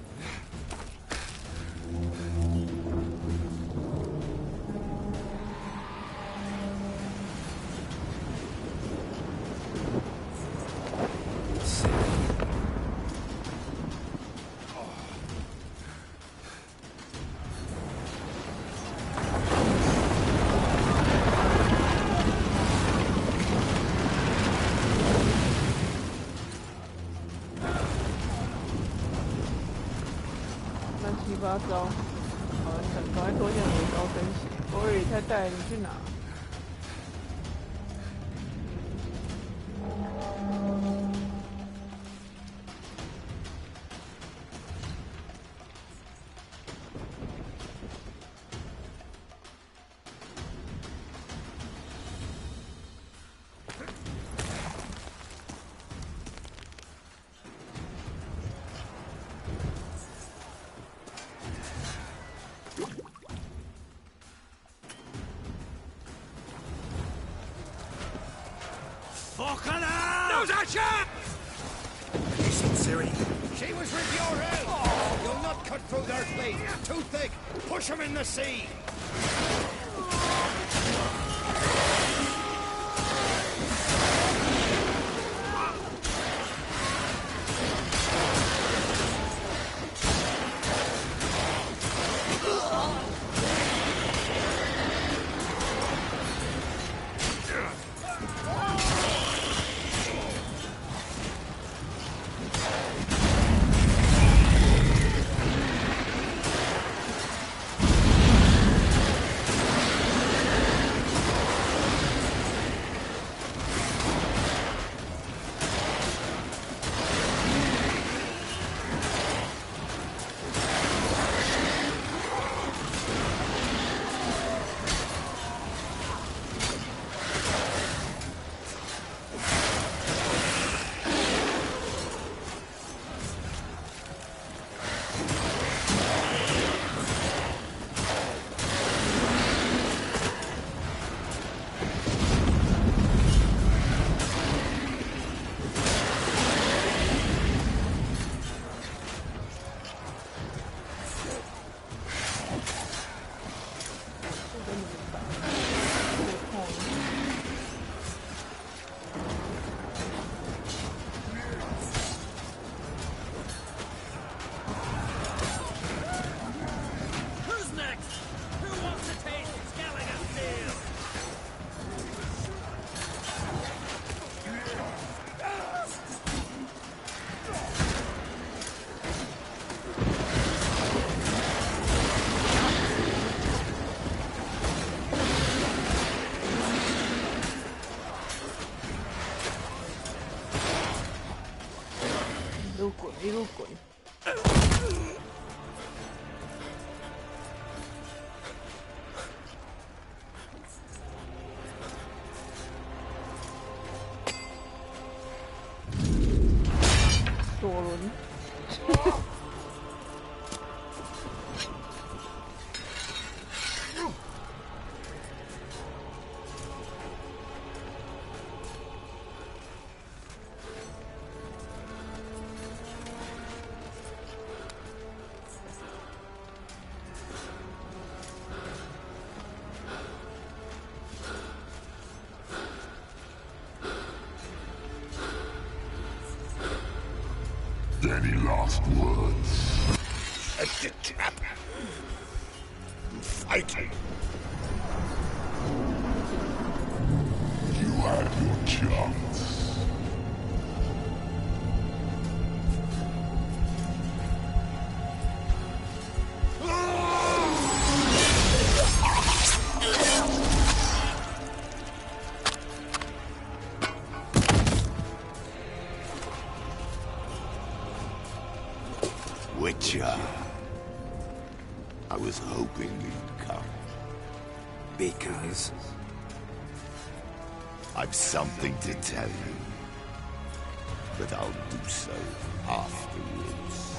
8招，好，你赶快脱下你的高跟鞋。偶尔也太带，你去哪？Listen, Ciri. She was with your help. Oh. You'll not cut through their fleet. Too thick. Push them in the sea.一路滚。左轮。Any last words? Set the trap. Fight. You had your chance. Witcher. I was hoping you'd come. Because? I've something to tell you. But I'll do so afterwards.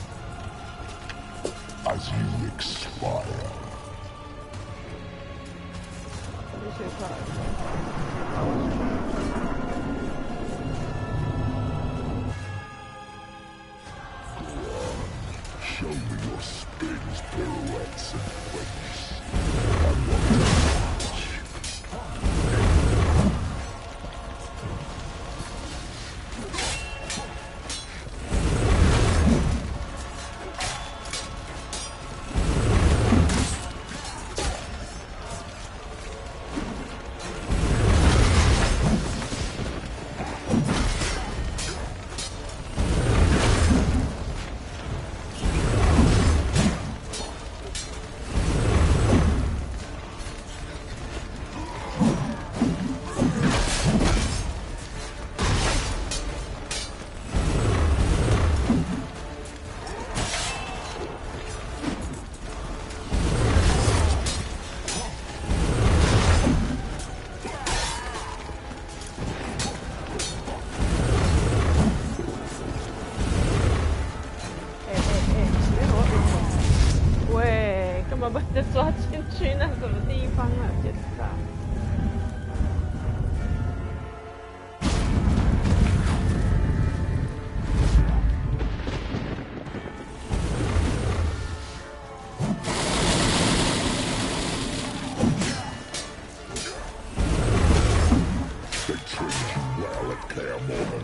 As you expire. Show me your spins, pirouettes, and flicks. I want to watch. 把它抓进去，那什么地方啊？检查。They trained you well at Kaer Morhen.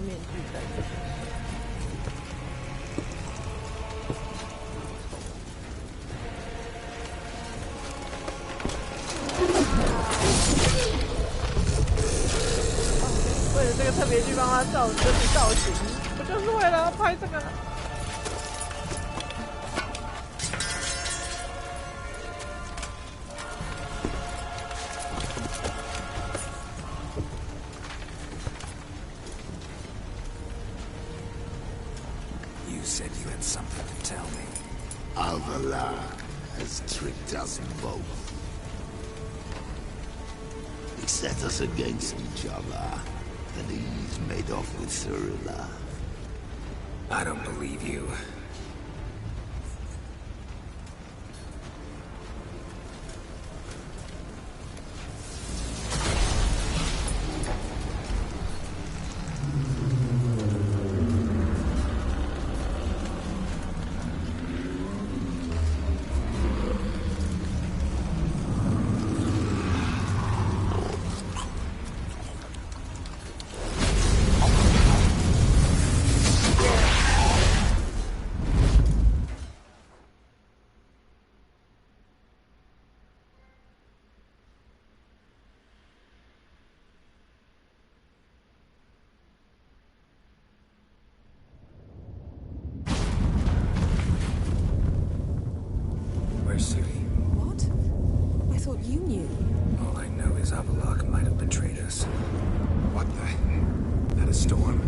面具在这里。别去帮他造型，不就是为了要拍这个？ You said you had something to tell me. Avalar has tricked us both. He set us against each other, and he's made off with Cyrilla. I don't believe you. What? I thought you knew. All I know is Avalok might have betrayed us. What the? That a storm?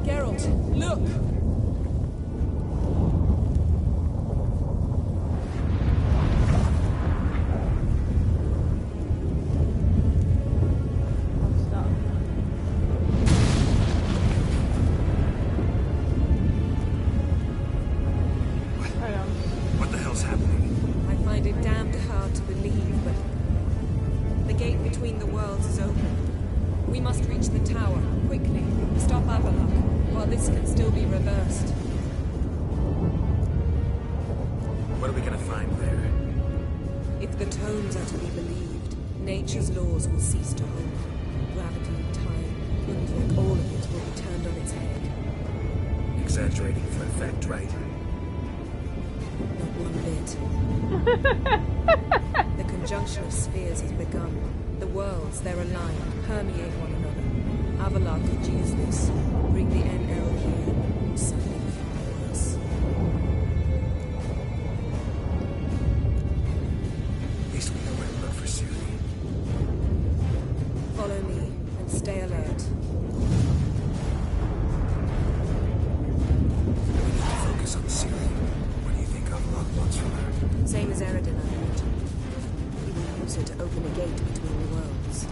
Geralt, look! What the hell's happening? I find it damned hard to believe, but the gate between the worlds is open. We must reach the tower, quickly. Stop Avalok, while this can still be reversed. What are we gonna find there? If the tomes are to be believed, nature's laws will cease to hold. Gravity, time, like all of it will be turned on its head. Exaggerating for effect, right? Not one bit. The conjunction of spheres has begun. The worlds, they're aligned, permeate one another. Avalok could use this. Bring the NL here, or something far worse. At least we know where to look for Siri. Follow me, and stay alert. We need to focus on Siri. What do you think Avalok wants from her? Same as Eredin, I imagine. He will use her to open a gate between the worlds.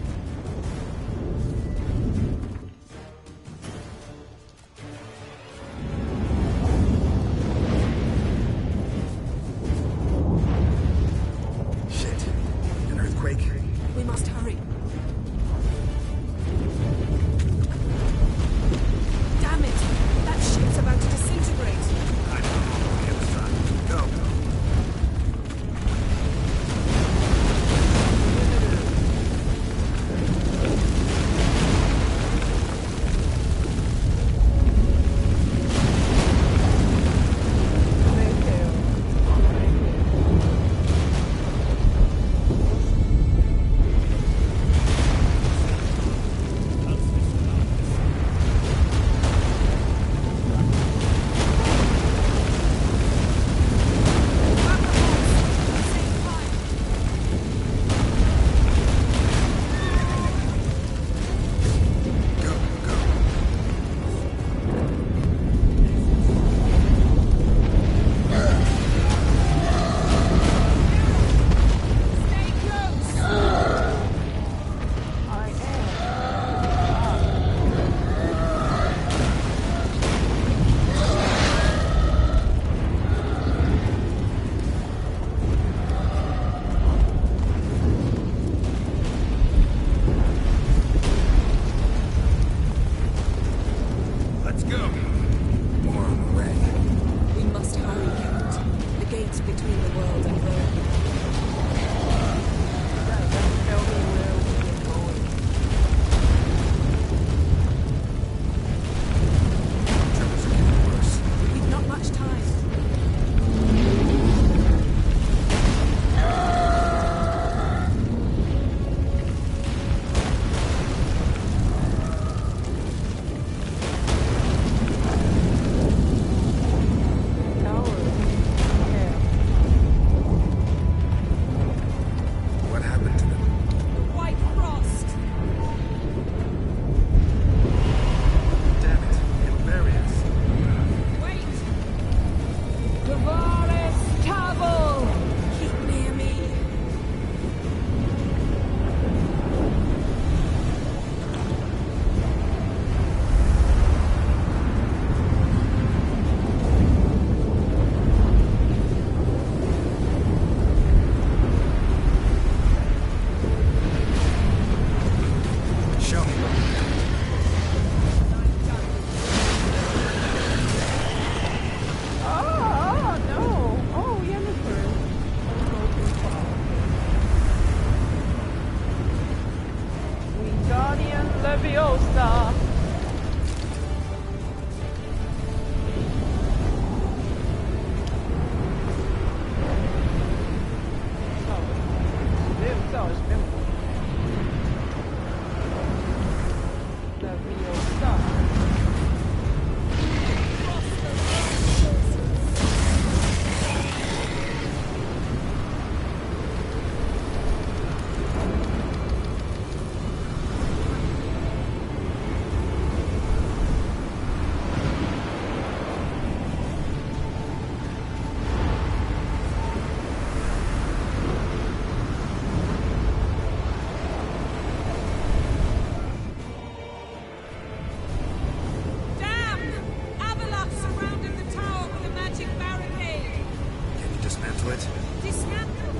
dismantle it? Dismantle?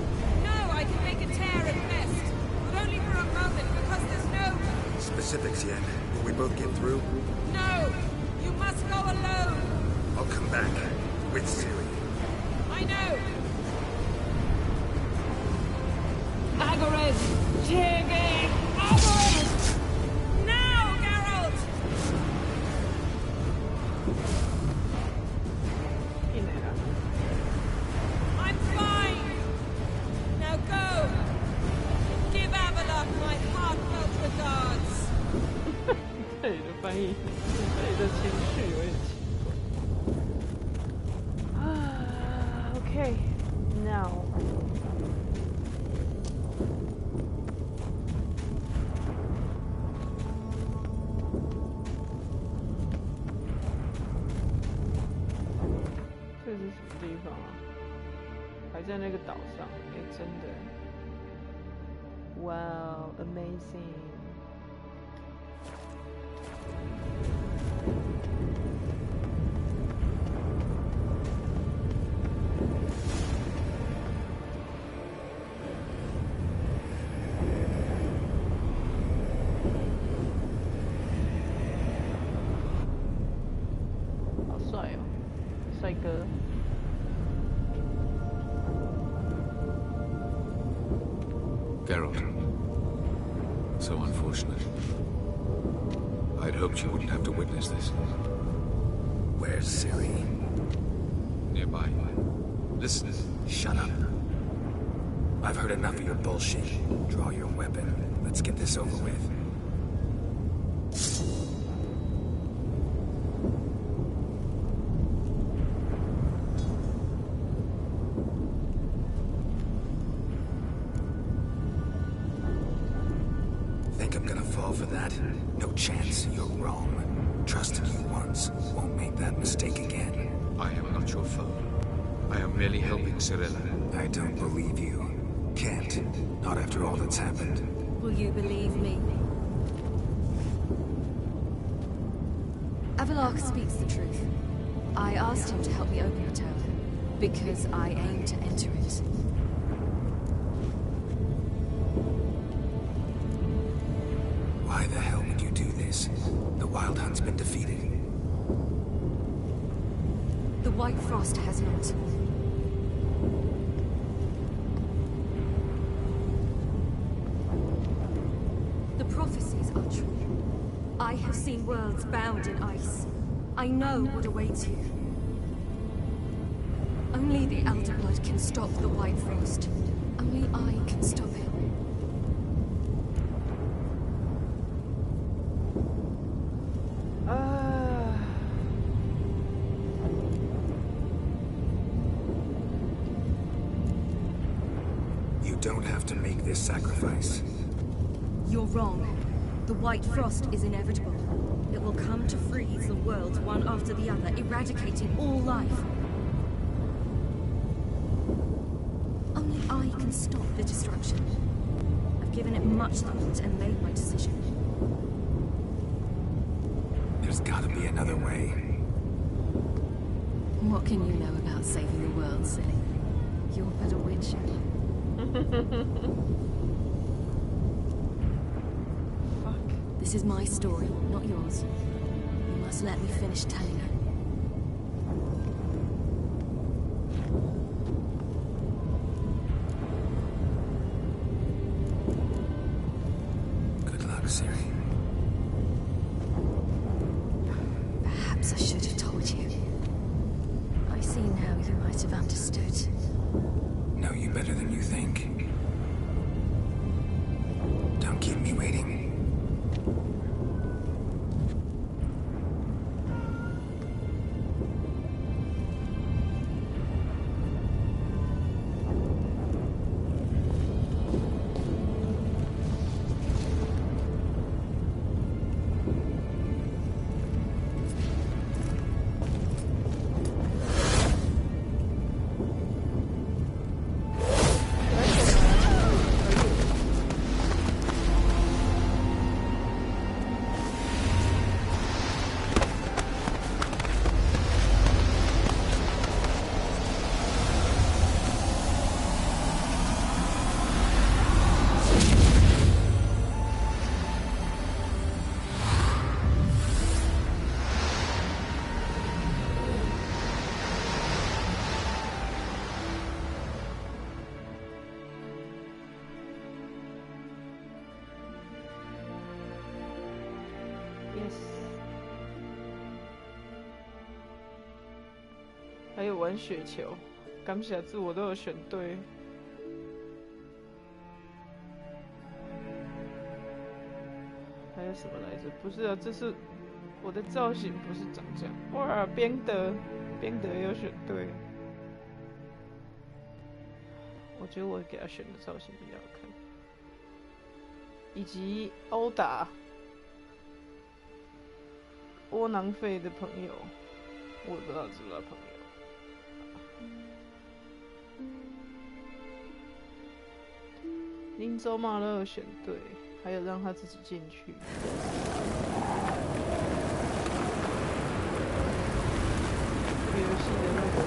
No, I can make a tear at best. But only for a moment, because there's no... Specifics, Yen. Will we both get through? No! You must go alone! I'll come back. With Ciri. I know! Agares! Chege! Agares! Now, Geralt! I'm fine! Now go! Give Avalok my heartfelt regards! 这里的翻译，这里的情绪有点奇怪。Okay, now.这是什么地方啊？还在那个岛上？哎，真的。Wow, amazing. Geralt. So unfortunate. I'd hoped you wouldn't have to witness this. Where's Ciri? Nearby. Listen. Shut up. I've heard enough of your bullshit. Draw your weapon. Let's get this over with. Think I'm gonna fall for that? No chance. You're wrong. Trusted you once. Won't make that mistake again. I am not your foe. I am merely helping Cirilla. I don't believe you. Can't. Not after all that's happened. Will you believe me? Avalok speaks the truth. I asked him to help me open the tower, because I aim to enter it. Why the hell would you do this? The Wild Hunt's been defeated. The White Frost has not. The prophecies are true. I have seen worlds bound in ice. I know what awaits you. Only the Elder Blood can stop the White Frost. Only I can stop it. You don't have to make this sacrifice. You're wrong. The White Frost is inevitable. It will come to freeze the worlds one after the other, eradicating all life. Only I can stop the destruction. I've given it much thought and made my decision. There's gotta be another way. What can you know about saving the world, silly? You're but a witcher. This is my story, not yours. You must let me finish telling it. Good luck, Ciri. Perhaps I should have told you. I see now you might have understood. Know you better than you think. Don't keep me waiting. 还有玩雪球，感谢字我都有选对。还有什么来着？不是啊，这是我的造型，不是长这样。哇，边德也有选对。我觉得我给他选的造型比较好看，以及殴打窝囊废的朋友，我也不知道知不知道朋友。林州马勒选对，还有让他自己进去。这个游戏的那个。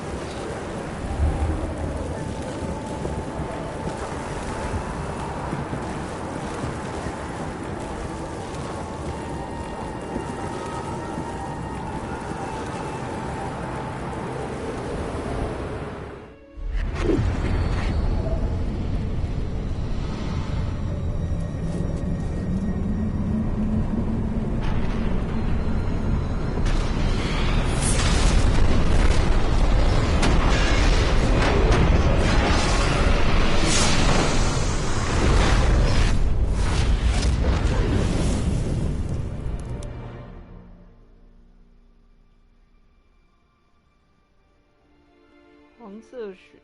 黄色血。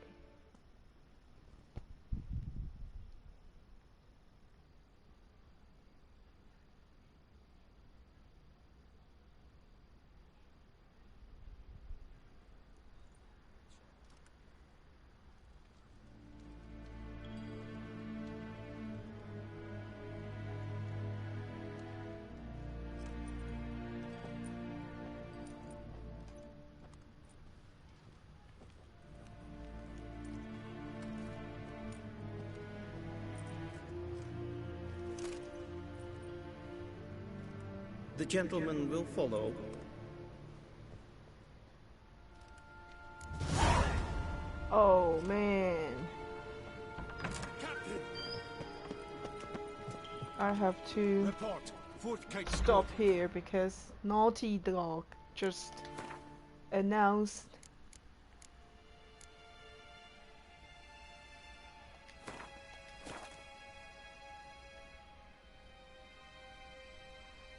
The gentleman will follow. Oh man. I have to stop here because Naughty Dog just announced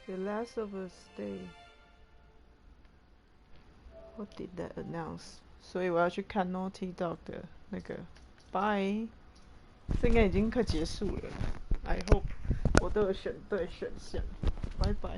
The Last of Us Day. What did that announce? 所以我要去看 Naughty Dog 的那个 Bye。这应该已经快结束了。I hope 我都有选对选项。拜拜。